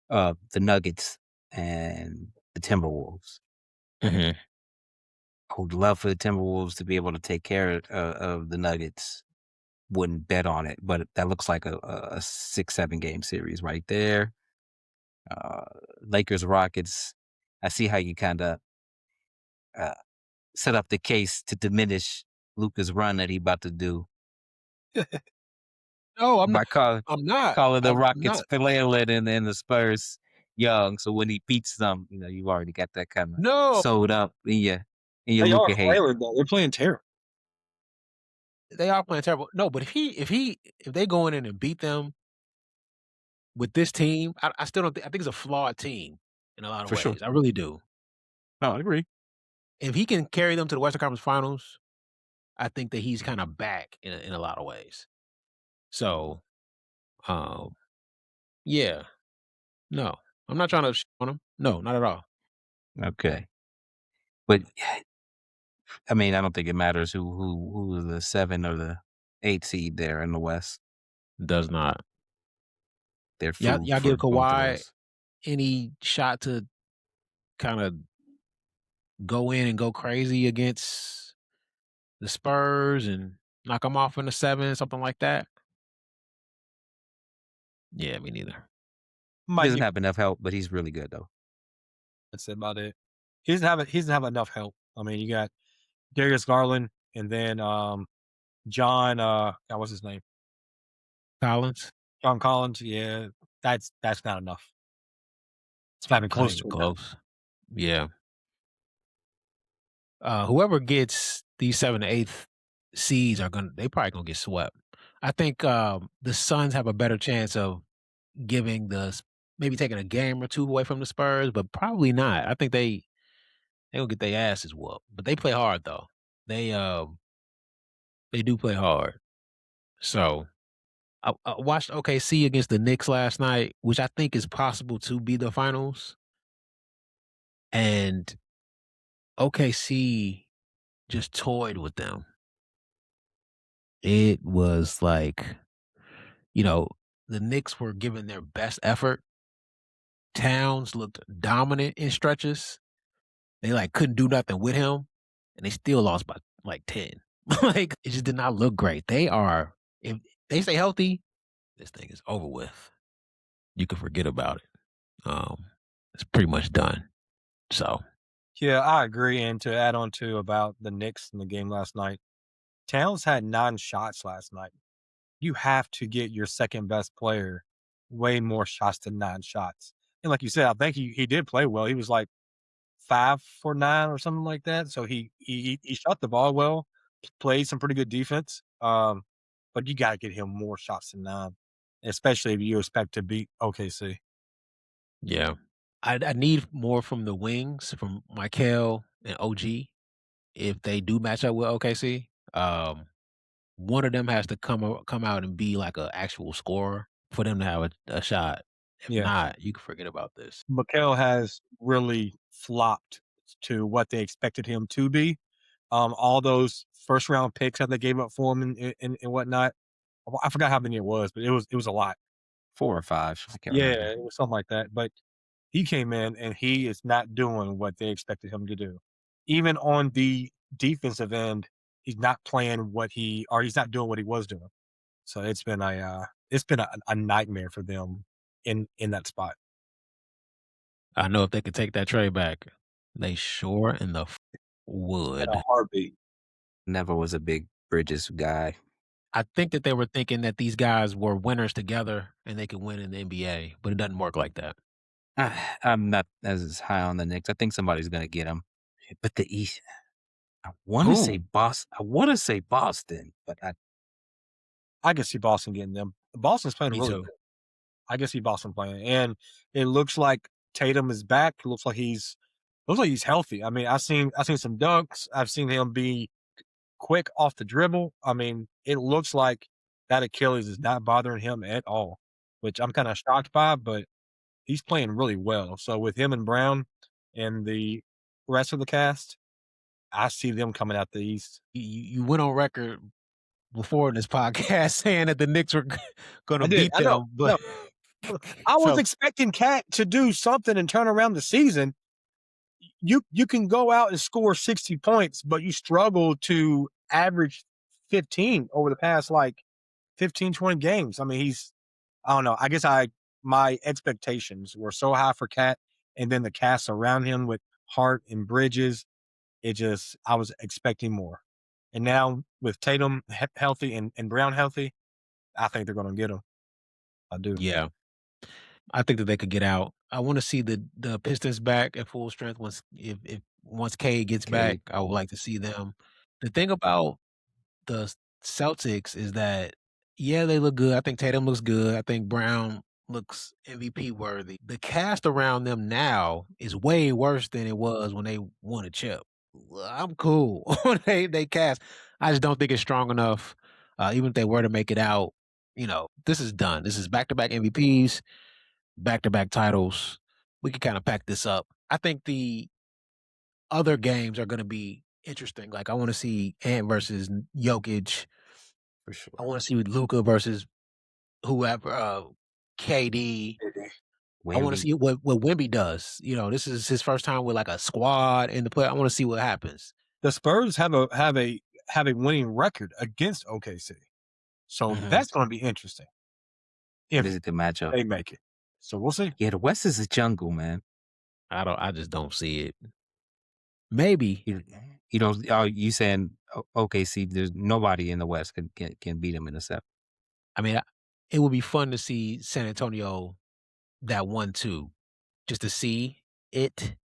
The Nuggets and the Timberwolves. I would love for the Timberwolves to be able to take care of the Nuggets. Wouldn't bet on it, but that looks like a 6-7 game series right there. Lakers Rockets. I see how you kind of set up the case to diminish Luka's run that he about to do. No, I'm by not. I'm not. calling the I'm Rockets not. flailing and the Spurs young. So when he beats them, you've already got that kind of No, sewed up in your They are Luka hate. flailing, though. They're playing terrible. they are playing terrible. No, but if they go in and beat them with this team, I still don't think. I think it's a flawed team in a lot of For ways. sure. I really do. No, I agree. If he can carry them to the Western Conference Finals, I think that he's kind of back in a lot of ways. So, yeah, no, I'm not trying to shit on him. No, not at all. Okay. But I mean, I don't think it matters who is the 7 or the 8 seed there in the West. Does not. They're Y'all food give for both of Kawhi us. any shot to kind of go in and go crazy against the Spurs and knock them off in the 7, something like that? Yeah, me neither. He doesn't have enough help, but he's really good though. That's about it. He doesn't have enough help. I mean, you got Darius Garland and then John what's his name? Collins? John Collins. Yeah, that's not enough. It's not even Not close even to enough. close. Yeah. Whoever gets these 7 to 8 seeds they probably gonna get swept. I think the Suns have a better chance of maybe taking a game or 2 away from the Spurs, but probably not. I think they gonna get their asses whooped. But they play hard though. They do play hard. So I watched OKC against the Knicks last night, which I think is possible to be the finals. And OKC just toyed with them. It was like, the Knicks were giving their best effort. Towns looked dominant in stretches. They couldn't do nothing with him, and they still lost by 10. It just did not look great. If they stay healthy, this thing is over with. You can forget about it. It's pretty much done. So Yeah, I agree. And to add on to about the Knicks in the game last night, Towns had 9 shots last night. you have to get your second best player way more shots than 9 shots. And like you said, I think he did play well. He was like 5 for 9 or something like that. So he shot the ball well, played some pretty good defense. But you gotta get him more shots than 9, especially if you expect to beat OKC. Yeah. I need more from the wings, from Michael and OG, if they do match up with OKC. One of them has to come out and be like an actual scorer for them to have a shot. If Yeah. not, you can forget about this. Mikal has really flopped to what they expected him to be. All those first round picks that they gave up for him and whatnot. I forgot how many it was, but it was a lot. 4 or 5. I can't Yeah, remember. it was something like that. But he came in and he is not doing what they expected him to do. Even on the defensive end, he's not playing he's not doing what he was doing. So it's been a nightmare for them in that spot. I know if they could take that trade back, they sure in the At would. a heartbeat. Never was a big Bridges guy. I think that they were thinking that these guys were winners together and they could win in the NBA, but it doesn't work like that. I'm not as high on the Knicks. I think somebody's gonna get him. But the East, I want to say Boston. But I can see Boston getting them. Boston's playing Me really too. good. I can see Boston playing, and it looks like Tatum is back. It looks like he's healthy. I mean, I've seen some dunks. I've seen him be quick off the dribble. I mean, it looks like that Achilles is not bothering him at all, which I'm kind of shocked by. But he's playing really well. So with him and Brown and the rest of the cast, I see them coming out the East. You went on record before in this podcast saying that the Knicks were going to beat I know. them, but I was So- expecting Cat to do something and turn around the season. You can go out and score 60 points, but you struggle to average 15 over the past 15, 20 games. I mean, I don't know. I guess my expectations were so high for Cat, and then the cast around him with Hart and Bridges, I was expecting more. And now with Tatum healthy and Brown healthy, I think they're going to get him. I do. yeah, I think that they could get out. I want to see the Pistons back at full strength once Cade gets back. I would like to see them. The thing about the Celtics is that they look good. I think Tatum looks good. I think Brown looks MVP worthy. The cast around them now is way worse than it was when they won a chip. I'm cool. they cast. I just don't think it's strong enough. Even if they were to make it out, this is done. This is back-to-back MVPs, back-to-back titles. We can kind of pack this up. I think the other games are going to be interesting. Like I want to see Ant versus Jokic. for sure. I want to see Luka versus whoever, KD. I want to see what Wemby does. This is his first time with like a squad in the play. I want to see what happens. The Spurs have a winning record against OKC, so that's going to be interesting. If it's a good matchup, they make it. So we'll see. Yeah, the West is a jungle, man. I just don't see it. Maybe you saying OKC? There's nobody in the West can beat them in a set. I mean, it would be fun to see San Antonio that 1-2, just to see it.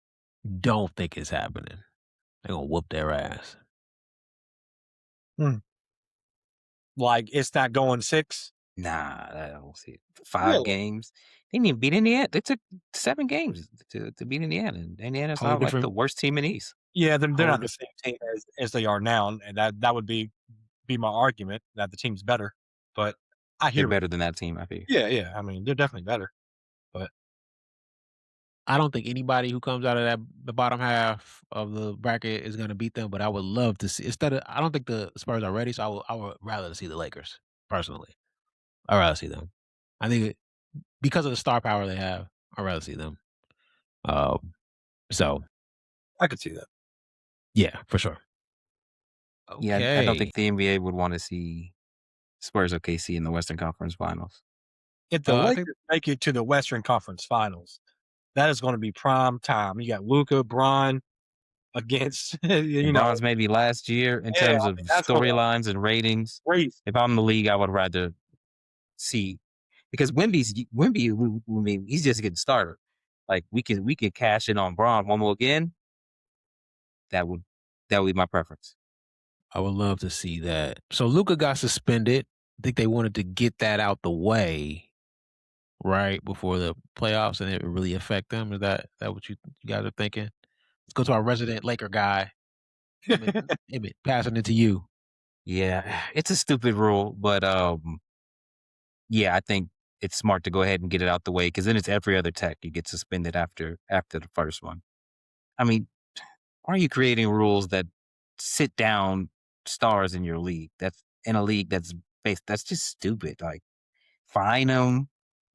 Don't think it's happening. They're gonna whoop their ass. Like it's not going 6. Nah, I don't see it. 5 games. They didn't even beat Indiana. They took 7 games to beat Indiana. And Indiana's not like the worst team in the East. Yeah, they're not the same team as they are now, and that would be my argument that the team's better. But they're better than that team, I think. Yeah. I mean, they're definitely better. But I don't think anybody who comes out of the bottom half of the bracket is going to beat them. But I would love to see. I don't think the Spurs are ready, so I would rather see the Lakers personally. I'd rather see them. I think because of the star power they have, I'd rather see them. So I could see that. Yeah, for sure. Okay. Yeah, I don't think the NBA would want to see Spurs OKC in the Western Conference Finals. If the Lakers make it to the Western Conference Finals, that is going to be prime time. You got Luka, Bron, against LeBron's maybe last year in Yeah, terms I of mean, that's what storylines and ratings. crazy. If I'm the league, I would rather see because Wemby, I mean, he's just getting started. Like we could cash in on Braun one more again. That would be my preference. I would love to see that. So Luka got suspended. I think they wanted to get that out the way, right, before the playoffs, and it would really affect them. Is that what you guys are thinking? Let's go to our resident Laker guy, Emmett, passing it to you. Yeah, it's a stupid rule, but yeah, I think it's smart to go ahead and get it out the way because then it's every other tech you get suspended after the first one. I mean, are you creating rules that sit down stars in your league? That's in a league that's based. That's just stupid. Like fine them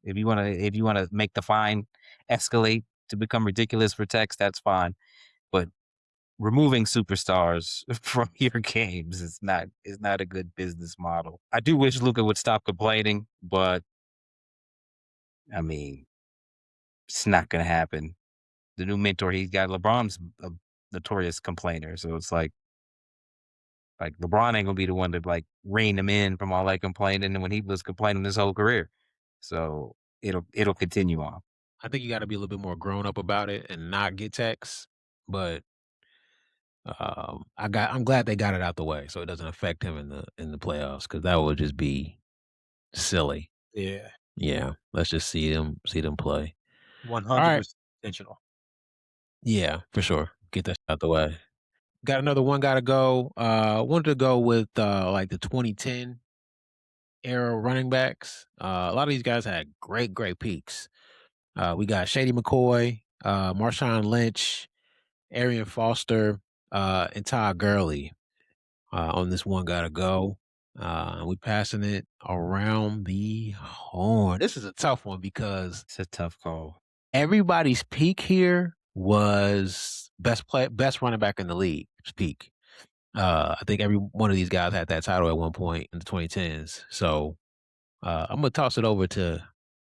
if you want to. If you want to make the fine escalate to become ridiculous for techs, that's fine. But removing superstars from your games is not a good business model. I do wish Luka would stop complaining, but I mean, it's not going to happen. The new mentor he's got, LeBron's a notorious complainer, so it's like LeBron ain't gonna be the one to like rein him in from all that complaining, and when he was complaining his whole career, so it'll continue on. I think you got to be a little bit more grown up about it and not get texts, but I'm glad they got it out the way so it doesn't affect him in the playoffs because that would just be silly. Yeah, Yeah, let's just see them play. 100% intentional. Yeah, for sure. Get that out the way. Got another one got to go. Wanted to go with like the 2010 era running backs. A lot of these guys had great peaks. We got Shady McCoy, Marshawn Lynch, Arian Foster, and Todd Gurley. On this one gotta go. We passing it around the horn. This is a tough one because It's a tough call. everybody's peak here was best running back in the league's peak. I think every one of these guys had that title at one point in the 2010s. So I'm gonna toss it over to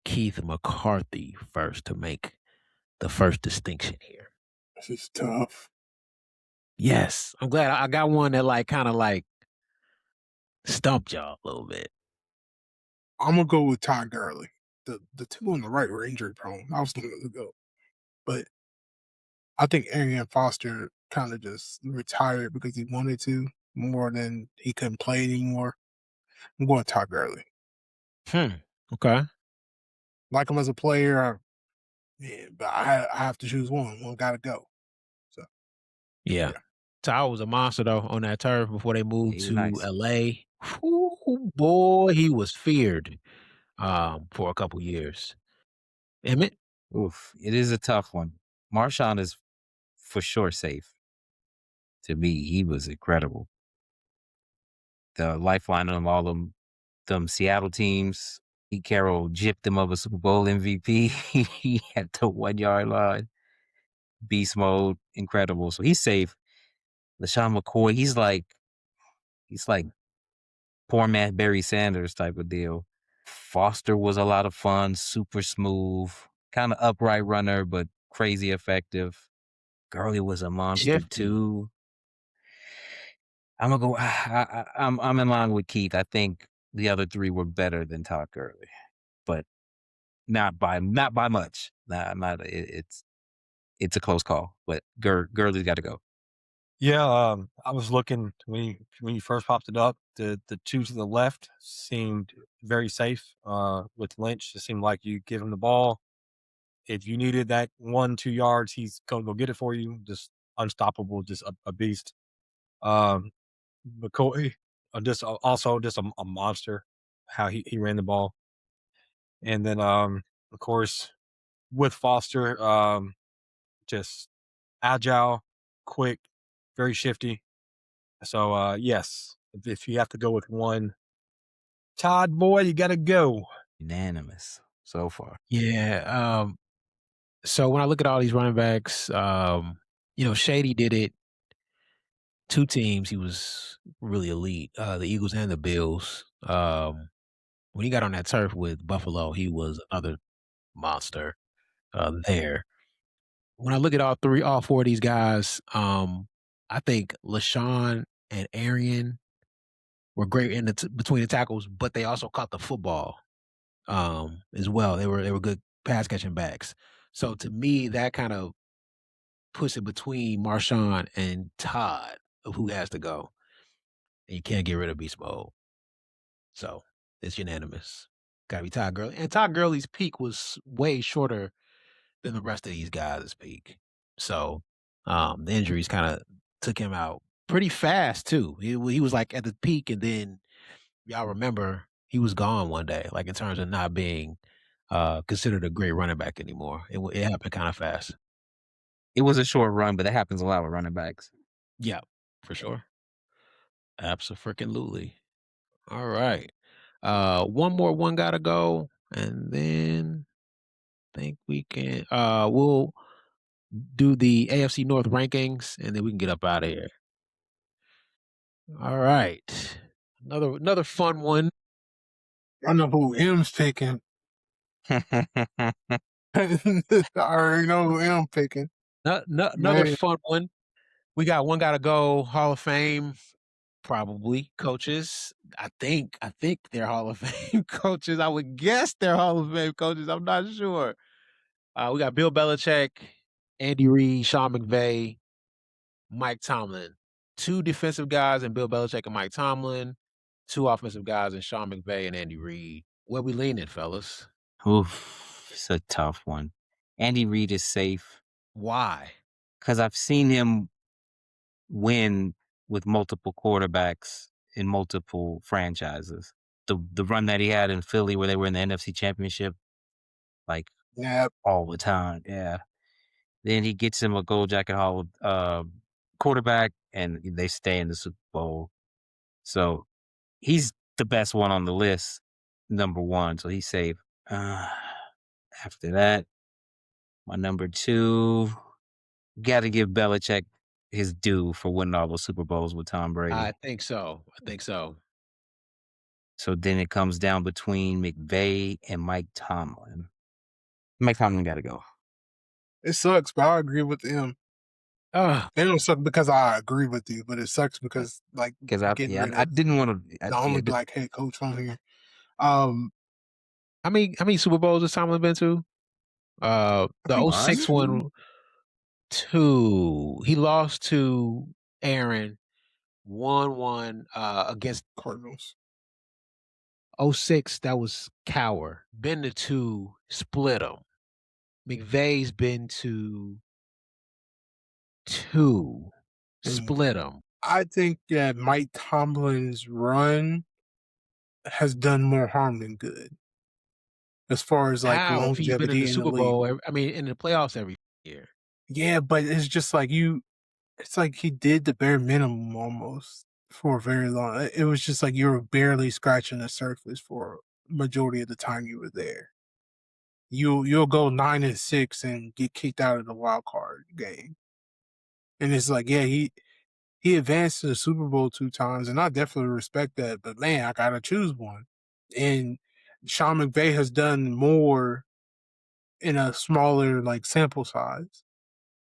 Keith McCarthy first to make the first distinction here. This is tough. Yes, I'm glad I got one that like kind of like stumped y'all a little bit. I'm gonna go with Todd Gurley. The two on the right were injury prone. I was gonna go, but I think Arian Foster kind of just retired because he wanted to more than he couldn't play anymore. I'm going Todd Gurley. Okay. Like him as a player, yeah, but I have to choose one. One got to go. So Yeah. Yeah. Todd was a monster though on that turf before they moved He was to nice. LA. Ooh, boy, he was feared for a couple years. Emmett? Oof, it is a tough one. Marshawn is for sure safe. To me, he was incredible. The lifeline on all them Seattle teams. Pete Carroll gypped him of a Super Bowl MVP. He had the 1 yard line. Beast mode, incredible. So he's safe. LaShawn McCoy, he's like poor man Barry Sanders type of deal. Foster was a lot of fun, super smooth, kind of upright runner, but crazy effective. Gurley was a monster Shifty. too. I'm gonna go. I'm in line with Keith. I think the other three were better than Todd Gurley, but not by much. Not it's a close call, but Gurley's got to go. Yeah, I was looking when you first popped it up. The two to the left seemed very safe. With Lynch, it seemed like you give him the ball. If you needed that 1-2 yards, he's gonna go get it for you. Just unstoppable, just a beast. McCoy, also just a monster. How he ran the ball, and then of course with Foster, just agile, quick, very shifty. So yes, if you have to go with one, Todd boy, you got to go. Unanimous so far. Yeah. So when I look at all these running backs, Shady did it. 2 teams, he was really elite. The Eagles and the Bills. When he got on that turf with Buffalo, he was another monster there. when I look at all four of these guys, I think LaShawn and Arian were great in between the tackles, but they also caught the football as well. They were good pass catching backs. So to me, that kind of puts it between Marshawn and Todd of who has to go. And you can't get rid of beast mode. So it's unanimous. Gotta be Todd Gurley. And Todd Gurley's peak was way shorter than the rest of these guys' peak. So the injuries kind of took him out pretty fast too. He was like at the peak, and then y'all remember he was gone one day, like in terms of not being considered a great running back anymore. It happened kind of fast. It was a short run, but that happens a lot with running backs. Yeah, for sure. Abso-freaking-lutely. All right. One more one gotta go, and then I think we can we'll do the AFC North rankings, and then we can get up out of here. All right. Another fun one. I know who M's picking. I already know who M picking. Another Man. fun one. We got one gotta go Hall of Fame, probably coaches. I think they're Hall of Fame coaches. I would guess they're Hall of Fame coaches. I'm not sure. We got Bill Belichick, Andy Reid, Sean McVay, Mike Tomlin. 2 defensive guys in Bill Belichick and Mike Tomlin. 2 offensive guys in Sean McVay and Andy Reid. Where we leaning, fellas? Oof, it's a tough one. Andy Reid is safe Why? because I've seen him win with multiple quarterbacks in multiple franchises. The run that he had in Philly where they were in the NFC Championship, like Yeah. all the time. Yeah. Then he gets him a gold jacket hall quarterback, and they stay in the Super Bowl. So he's the best one on the list, number 1. So he's safe. After that, my number 2, got to give Belichick his due for winning all those Super Bowls with Tom Brady. I think so. So then it comes down between McVay and Mike Tomlin. Mike Tomlin got to go. It sucks, but I agree with M. It don't suck because I agree with you, but it sucks because like I didn't want to. The only black head coach from here. How many Super Bowls has Tomlin been to? The 06 one, 2. He lost to Aaron, won one against Cardinals. 06, that was Cowher. Been to 2, split them. McVay's been to 2, split them. I think that Mike Tomlin's run has done more harm than good. As far as like How if he's been in longevity the in Super the Bowl, league. in the playoffs every year. Yeah, but it's just like it's like he did the bare minimum almost for a very long. It was just like you were barely scratching the surface for majority of the time you were there. You'll go 9-6 and get kicked out of the wild card game. And it's like, yeah, he advanced to the Super Bowl 2 times, and I definitely respect that. But man, I gotta choose one. And Sean McVay has done more in a smaller like sample size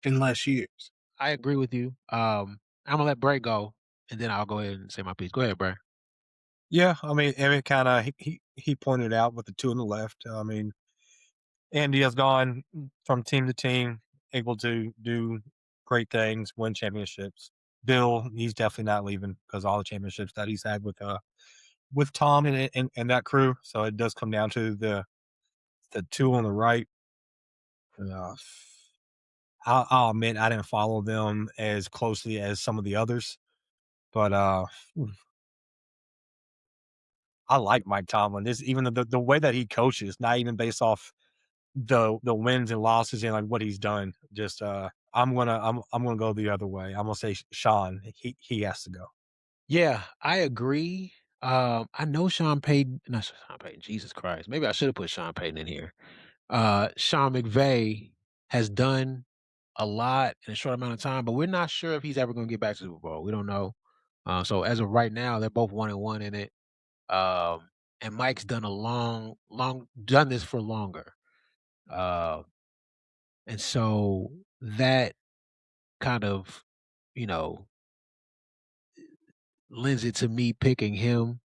in less years. I agree with you. I'm gonna let Bray go, and then I'll go ahead and say my piece. Go ahead, Bray. Yeah, I mean, Emmett kind of he pointed out with the 2 on the left. I mean, Andy has gone from team to team, able to do great things, win championships. Bill, he's definitely not leaving because all the championships that he's had with Tom and that crew. So it does come down to the 2 on the right. I'll admit I didn't follow them as closely as some of the others, but I like Mike Tomlin. This even the way that he coaches, not even based off the wins and losses and like what he's done. Just I'm gonna go the other way. I'm gonna say Sean. He has to go. Yeah, I agree. I know Sean Payton, not Sean Payton. Jesus Christ, maybe I should have put Sean Payton in here. Sean McVay has done a lot in a short amount of time, but we're not sure if he's ever going to get back to the Super Bowl. We don't know. So as of right now, they're both 1-1 in it. And Mike's done done this for longer. And so that kind of, lends it to me picking him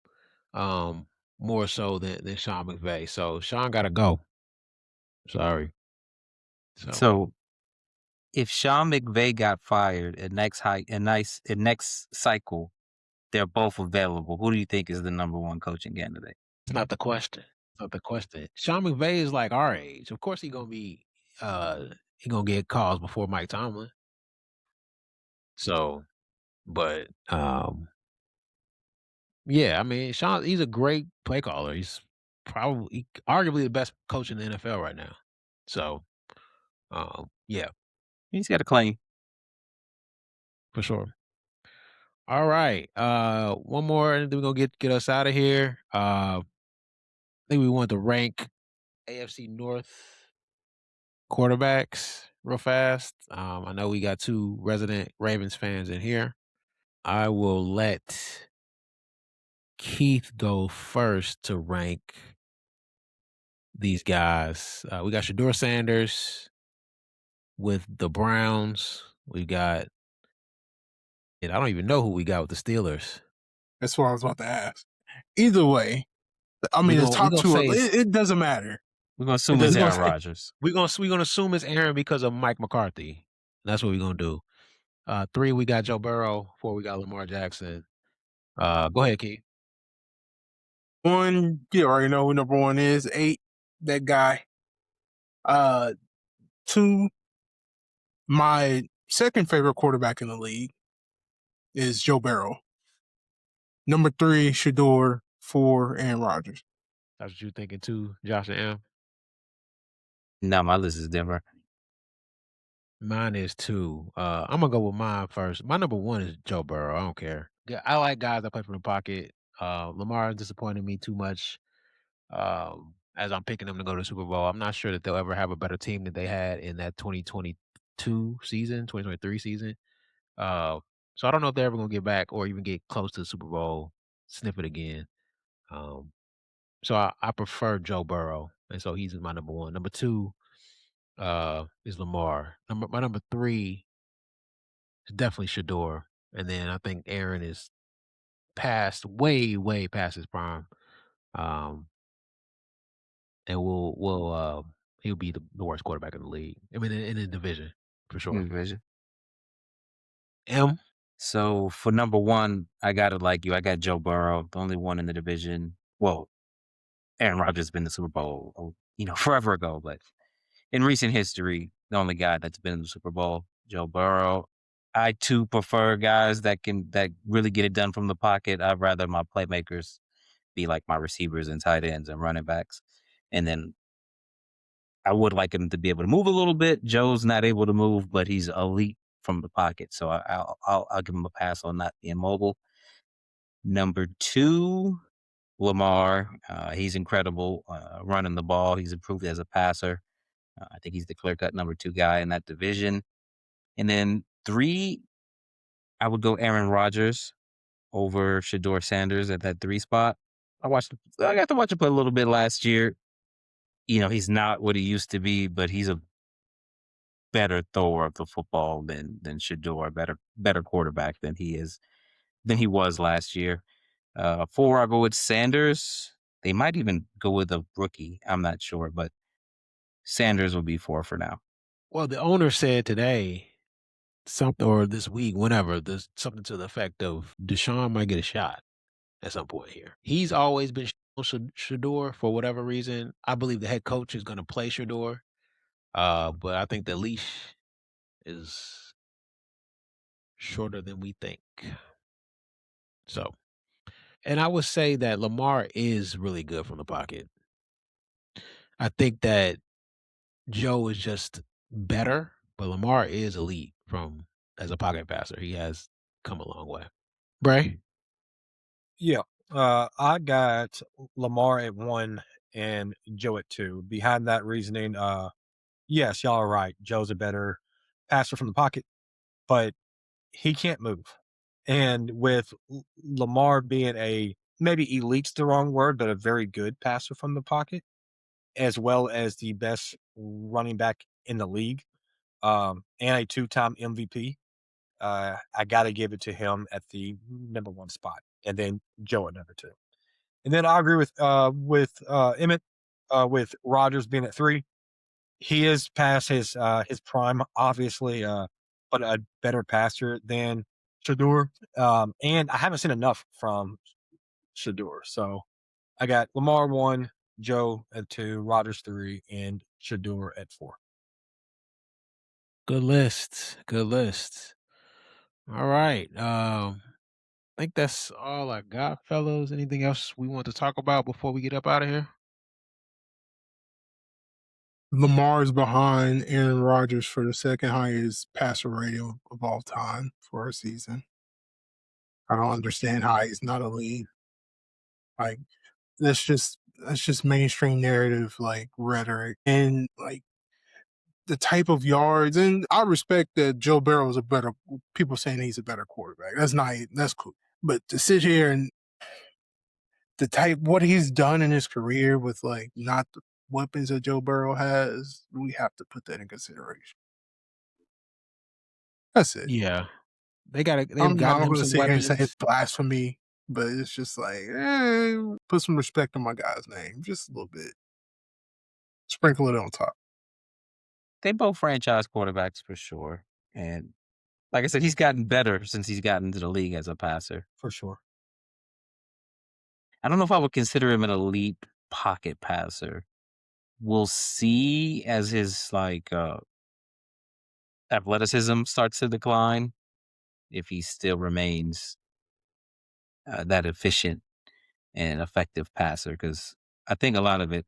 more so than Sean McVay. So Sean got to go. Sorry. So if Sean McVay got fired at next cycle, they're both available. Who do you think is the number one coaching candidate? It's not the question. It's not the question. Sean McVay is like our age. Of course, he gonna be. He gonna get calls before Mike Tomlin. So, but yeah. I mean, Sean. He's a great play caller. He's arguably the best coach in the NFL right now. So, yeah, He's got a claim. for sure. All right. One more, and then we're gonna get us out of here. I think we want to rank AFC North quarterbacks real fast. I know we got 2 resident Ravens fans in here. I will let Keith go first to rank these guys. We got Shedeur Sanders with the Browns. We got, and I don't even know who we got with the Steelers. That's what I was about to ask. Either way, I mean, the top 2, it doesn't matter. We're going to assume it's Aaron Rodgers. We're gonna assume it's Aaron because of Mike McCarthy. That's what we're gonna do. 3, we got Joe Burrow. 4, we got Lamar Jackson. Go ahead, Keith. 1, you already know who number 1 is. 8, that guy. 2, my second favorite quarterback in the league is Joe Burrow. Number 3, Shedeur. 4, Aaron Rodgers. That's what you're thinking too, Josh and M? No, my list is different. Mine is 2. I'm gonna go with mine first. My number 1 is Joe Burrow. I don't care. I like guys that play from the pocket. Lamar disappointed me too much. As I'm picking them to go to the Super Bowl, I'm not sure that they'll ever have a better team than they had in that 2022 season, 2023 season. So I don't know if they're ever gonna get back or even get close to the Super Bowl, sniff it again. So I prefer Joe Burrow, and so he's my number 1. Number 2 is Lamar. My number 3 is definitely Shedeur, and then I think Aaron is way past his prime. And he'll be the worst quarterback in the league. I mean, in the division for sure. M. So for number 1, I got it like you. I got Joe Burrow, the only one in the division. Well, Aaron Rodgers has been in the Super Bowl, forever ago, but in recent history, the only guy that's been in the Super Bowl, Joe Burrow. I too prefer guys that really get it done from the pocket. I'd rather my playmakers be like my receivers and tight ends and running backs. And then I would like him to be able to move a little bit. Joe's not able to move, but he's elite from the pocket. So I'll give him a pass on not being mobile. Number 2, Lamar. He's incredible running the ball. He's improved as a passer. I think he's the clear-cut number 2 guy in that division. And then 3, I would go Aaron Rodgers over Shedeur Sanders at that 3 spot. I got to watch him play a little bit last year. He's not what he used to be, but he's a better thrower of the football than Shedeur, better quarterback than he was last year. 4, I'll go with Sanders. They might even go with a rookie. I'm not sure, but Sanders will be 4 for now. Well, the owner said today something, or this week, whenever, there's something to the effect of Deshaun might get a shot at some point here. He's always been Shedeur for whatever reason. I believe the head coach is going to play Shedeur, but I think the leash is shorter than we think. So, and I would say that Lamar is really good from the pocket. I think that Joe is just better, but Lamar is elite as a pocket passer. He has come a long way. Bray? Yeah. I got Lamar at 1 and Joe at 2. Behind that reasoning, yes, y'all are right. Joe's a better passer from the pocket, but he can't move. And with Lamar being maybe elite's the wrong word, but a very good passer from the pocket, as well as the best running back in the league, and a 2-time MVP. I got to give it to him at the number 1 spot, and then Joe at number 2. And then I agree with Emmett with Rodgers being at 3. He is past his prime, obviously, but a better passer than Shador. And I haven't seen enough from Shador. So I got Lamar 1, Joe at 2, Rodgers 3, and Shador at 4. Good list. Good list. All right. I think that's all I got, fellas. Anything else we want to talk about before we get up out of here? Lamar's behind Aaron Rodgers for the second highest passer rating of all time for a season. I don't understand how he's not a lead. Like that's just mainstream narrative like rhetoric and like the type of yards. And I respect that Joe Burrow is people saying he's a better quarterback. That's cool. But to sit here and what he's done in his career with like not the weapons that Joe Burrow has, we have to put that in consideration. That's it. Yeah. They've I'm gotten not him going to some sit here and say weapons. it's blasphemy, but it's just like, put some respect on my guy's name, just a little bit. Sprinkle it on top. They both franchise quarterbacks for sure. And like I said, he's gotten better since he's gotten into the league as a passer. For sure. I don't know if I would consider him an elite pocket passer. We'll see as his athleticism starts to decline if he still remains that efficient and effective passer, because I think a lot of it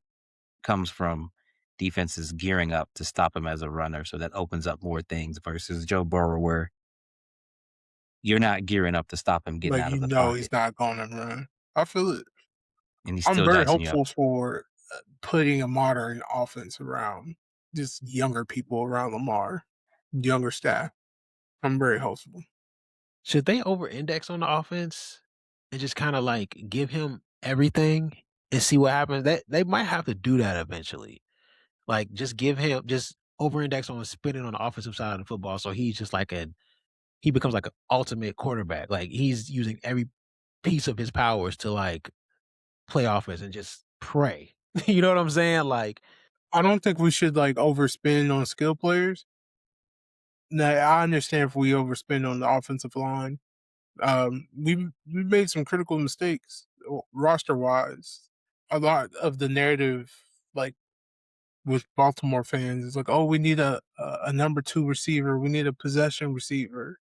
comes from defenses gearing up to stop him as a runner, so that opens up more things versus Joe Burrow, where you're not gearing up to stop him getting Like, out of the he's pocket, not going to run. I feel it. and he's I'm still very dicing you up. hopeful for putting a modern offense around just younger people around Lamar, younger staff. I'm very hopeful. Should they over-index on the offense and just kind of like give him everything and see what happens? They might have to do that eventually. Like just over-index on spinning on the offensive side of the football, so he's just like he becomes like an ultimate quarterback. Like he's using every piece of his powers to like play offense and just pray. You know what I'm saying? Like I don't think we should like overspend on skill players. Now, I understand if we overspend on the offensive line. We made some critical mistakes roster wise. A lot of the narrative, like with Baltimore fans, is like, oh, we need a number 2 receiver. We need a possession receiver.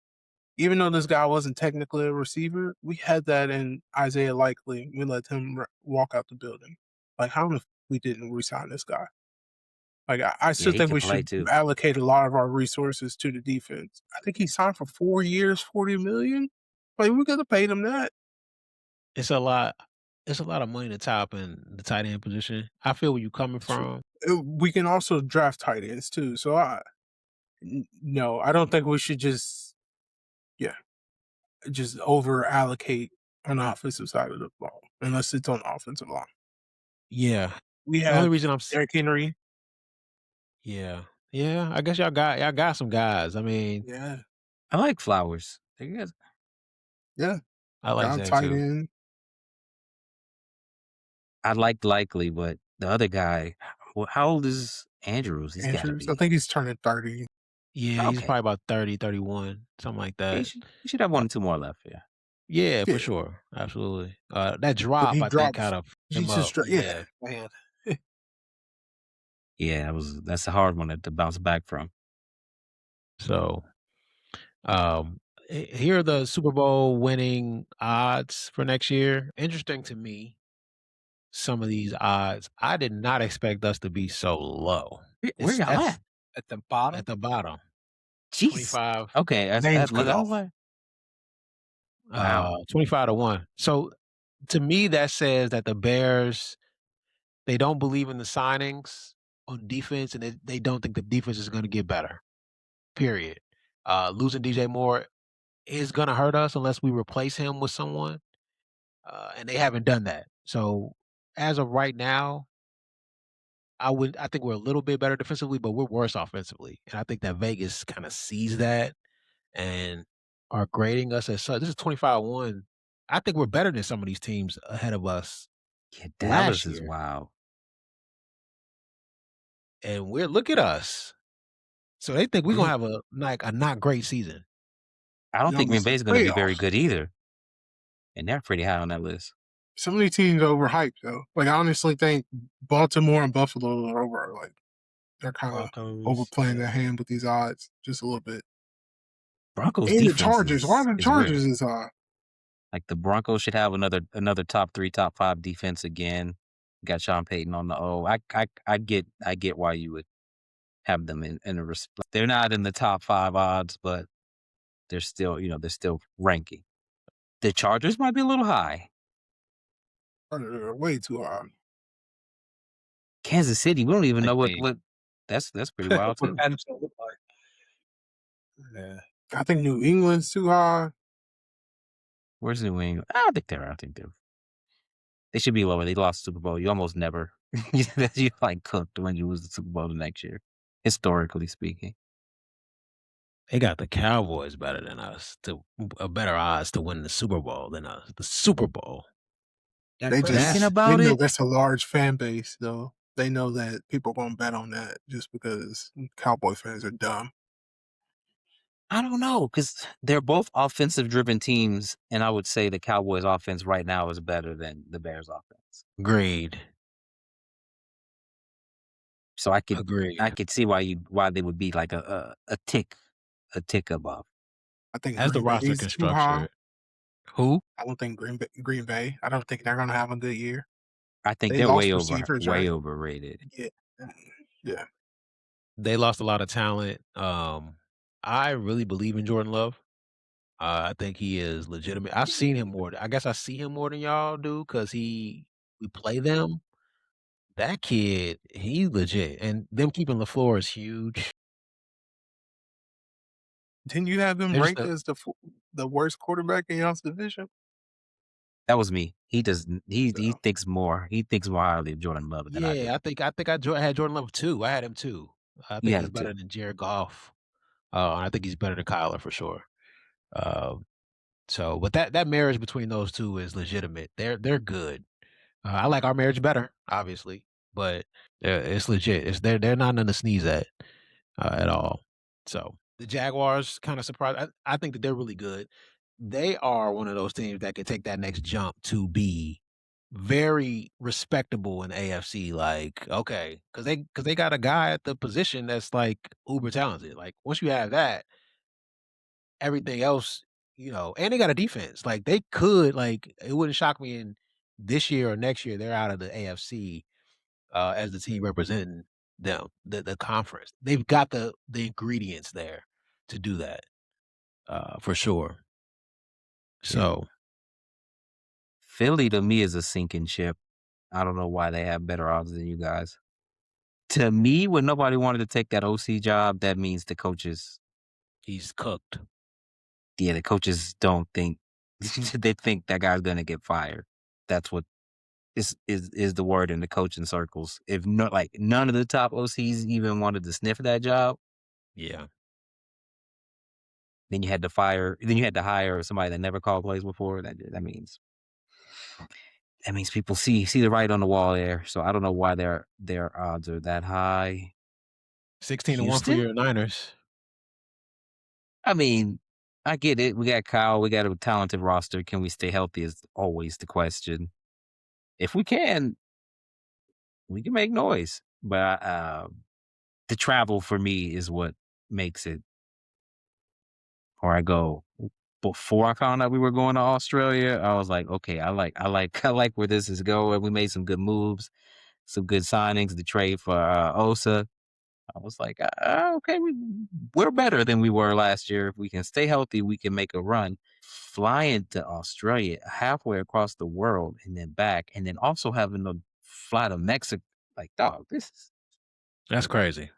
Even though this guy wasn't technically a receiver, we had that in Isaiah Likely. We let him walk out the building. Like, how if we didn't resign this guy? Like, I still He think can we play should too. allocate a lot of our resources to the defense. I think he signed for 4 years, $40 million. Like, we could have paid him that. it's a lot. It's a lot of money to tie up in the tight end position. I feel where you're coming from. We can also draft tight ends too. So no, I don't think we should just over allocate on the offensive side of the ball unless it's on the offensive line. Yeah. We The only have reason Derrick Henry. Yeah. I guess y'all got some guys. I mean, Yeah, I like Flowers. You guys, yeah. I like Got that tight too. end. I liked Likely, but the other guy, how old is Andrews? He's got to Andrews. I be. think he's turning 30. Yeah, he's Okay. probably about 30, 31, something like He that. should have 1 or 2 more left. Yeah. Yeah, for Yeah, sure. Absolutely. That but drop, he I think, dropped. kind of He him up. just Yeah. man. Yeah, that's a hard one to bounce back from. So, here are the Super Bowl winning odds for next year. Interesting to me, some of these odds. I did not expect us to be so low. Where y'all That's at? At the bottom? at the bottom. Jeez. 25, Okay, Names cut off. 25 to 1. So to me, that says that the Bears, they don't believe in the signings on defense, and they don't think the defense is going to get better. Period. Losing DJ Moore is going to hurt us unless we replace him with someone, and they haven't done that. So as of right now, I think we're a little bit better defensively, but we're worse offensively. And I think that Vegas kind of sees that and are grading us as such. This is 25-1. I think we're better than some of these teams ahead of us Yeah, last Dallas is year. wild. And look at us. So they think we're gonna have a not great season. I don't You think know, Green the Bay's going to be very playoffs. good either, and they're pretty high on that list. Some of these teams are overhyped though. Like I honestly think Baltimore and Buffalo are over. Like they're kind of Broncos, overplaying yeah. their hand with these odds just a little bit. Broncos And the defense Chargers. Why are the is weird. Chargers this high? Like the Broncos should have another top 3, top 5 defense again. Got Sean Payton on the O. I get why you would have them in a respect. They're not in the top 5 odds, but they're still ranking. The Chargers might be a little high. They're way too high. Kansas City, we don't even know Like, what. That's pretty wild What too. Adams gonna look like. Yeah. I think New England's too high. Where's New England? I think they're. They should be lower. They lost the Super Bowl. You almost never you like cooked when you lose the Super Bowl the next year, historically speaking. they got the Cowboys better than us, to a better odds to win the Super Bowl than us. The Super Bowl. They Thinking about know it, that's a large fan base though. They know that people are gonna bet on that just because Cowboy fans are dumb. I don't know, because they're both offensive-driven teams, and I would say the Cowboys' offense right now is better than the Bears' offense. Agreed. So I Agreed. could see why they would be like a tick above. I think As the Green roster Bay's too high. constructed. Who? I don't think Green Bay. I don't think they're gonna have a good year. I think They they're lost way receivers, right? overrated. Yeah. Yeah. They lost a lot of talent. I really believe in Jordan Love. I think he is legitimate. I've seen him more. I guess I see him more than y'all do because we play them. That kid, he's legit. And them keeping LaFleur is huge. Didn't you have them There's ranked as the worst quarterback in y'all's division? That was me. He does. He Yeah. thinks more. He thinks more highly of Jordan Love than I do. Yeah, I think I had Jordan Love too. I had him too. I You think had he's him too. better than Jared Goff. And I think he's better than Kyler for sure. So, but that marriage between those two is legitimate. They're good. I like our marriage better, obviously, but it's legit. They're not nothing to sneeze at all. So the Jaguars kind of surprised. I think that they're really good. They are one of those teams that can take that next jump to be very respectable in AFC. Like, okay, because they got a guy at the position that's like uber talented. Like once you have that, everything else, and they got a defense. Like they could, like it wouldn't shock me in this year or next year they're out of the AFC as the team representing them, the conference. They've got the ingredients there to do that for sure. So Philly to me is a sinking ship. I don't know why they have better odds than you guys. To me, when nobody wanted to take that OC job, that means the coaches. he's cooked. Yeah, the coaches don't think they think that guy's gonna get fired. That's what is the word in the coaching circles. If not, like none of the top OCs even wanted to sniff that job, Yeah. then you had to hire somebody that never called plays before. That means people see the writing on the wall there. So I don't know why their odds are that high. 16-1 for Houston? your Niners. I mean, I get it. We got Kyle. We got a talented roster. Can we stay healthy is always the question. If we can, we can make noise. But the travel for me is what makes it. Or I go before I found out we were going to Australia. I was like, okay, I like where this is going. We made some good moves, some good signings. The trade for Osa. I was like, okay, we're better than we were last year. If we can stay healthy, we can make a run. Flying to Australia, halfway across the world, and then back, and then also having to fly to Mexico. Like, dog, That's crazy.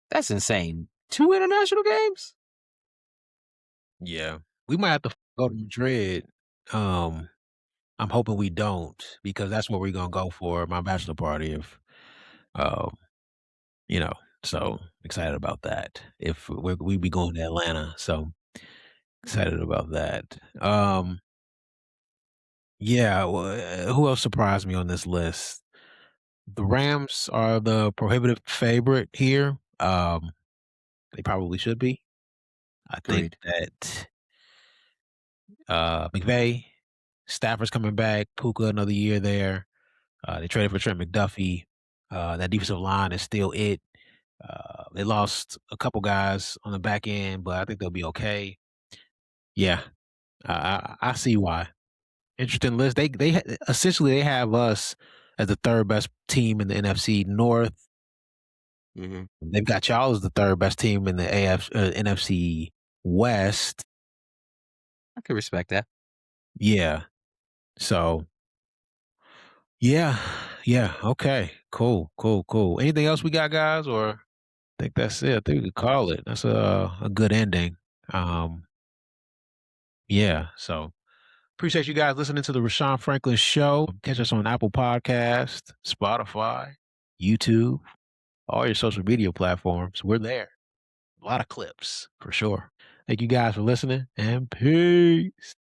that's insane. 2 international games? Yeah. We might have to go to Madrid. I'm hoping we don't because that's what we're gonna go for my bachelor party if So excited about that. If we be going to Atlanta, so excited about that. Yeah. Who else surprised me on this list? The Rams are the prohibitive favorite here. They probably should be. I think Agreed. that McVay, Stafford's coming back, Puka another year there. They traded for Trent McDuffie. That defensive line is still it. They lost a couple guys on the back end, but I think they'll be okay. Yeah, I see why. Interesting list. They essentially they have us as the third best team in the NFC North. Mm-hmm. They've got y'all as the third best team in the NFC West. I can respect that. Yeah. So yeah. Okay. Cool. Anything else we got, guys? Or I think that's it. I think we could call it. That's a good ending. Yeah. So appreciate you guys listening to the Rashawn Franklin Show. Catch us on Apple Podcast, Spotify, YouTube, all your social media platforms. We're there. A lot of clips for sure. Thank you guys for listening, and peace.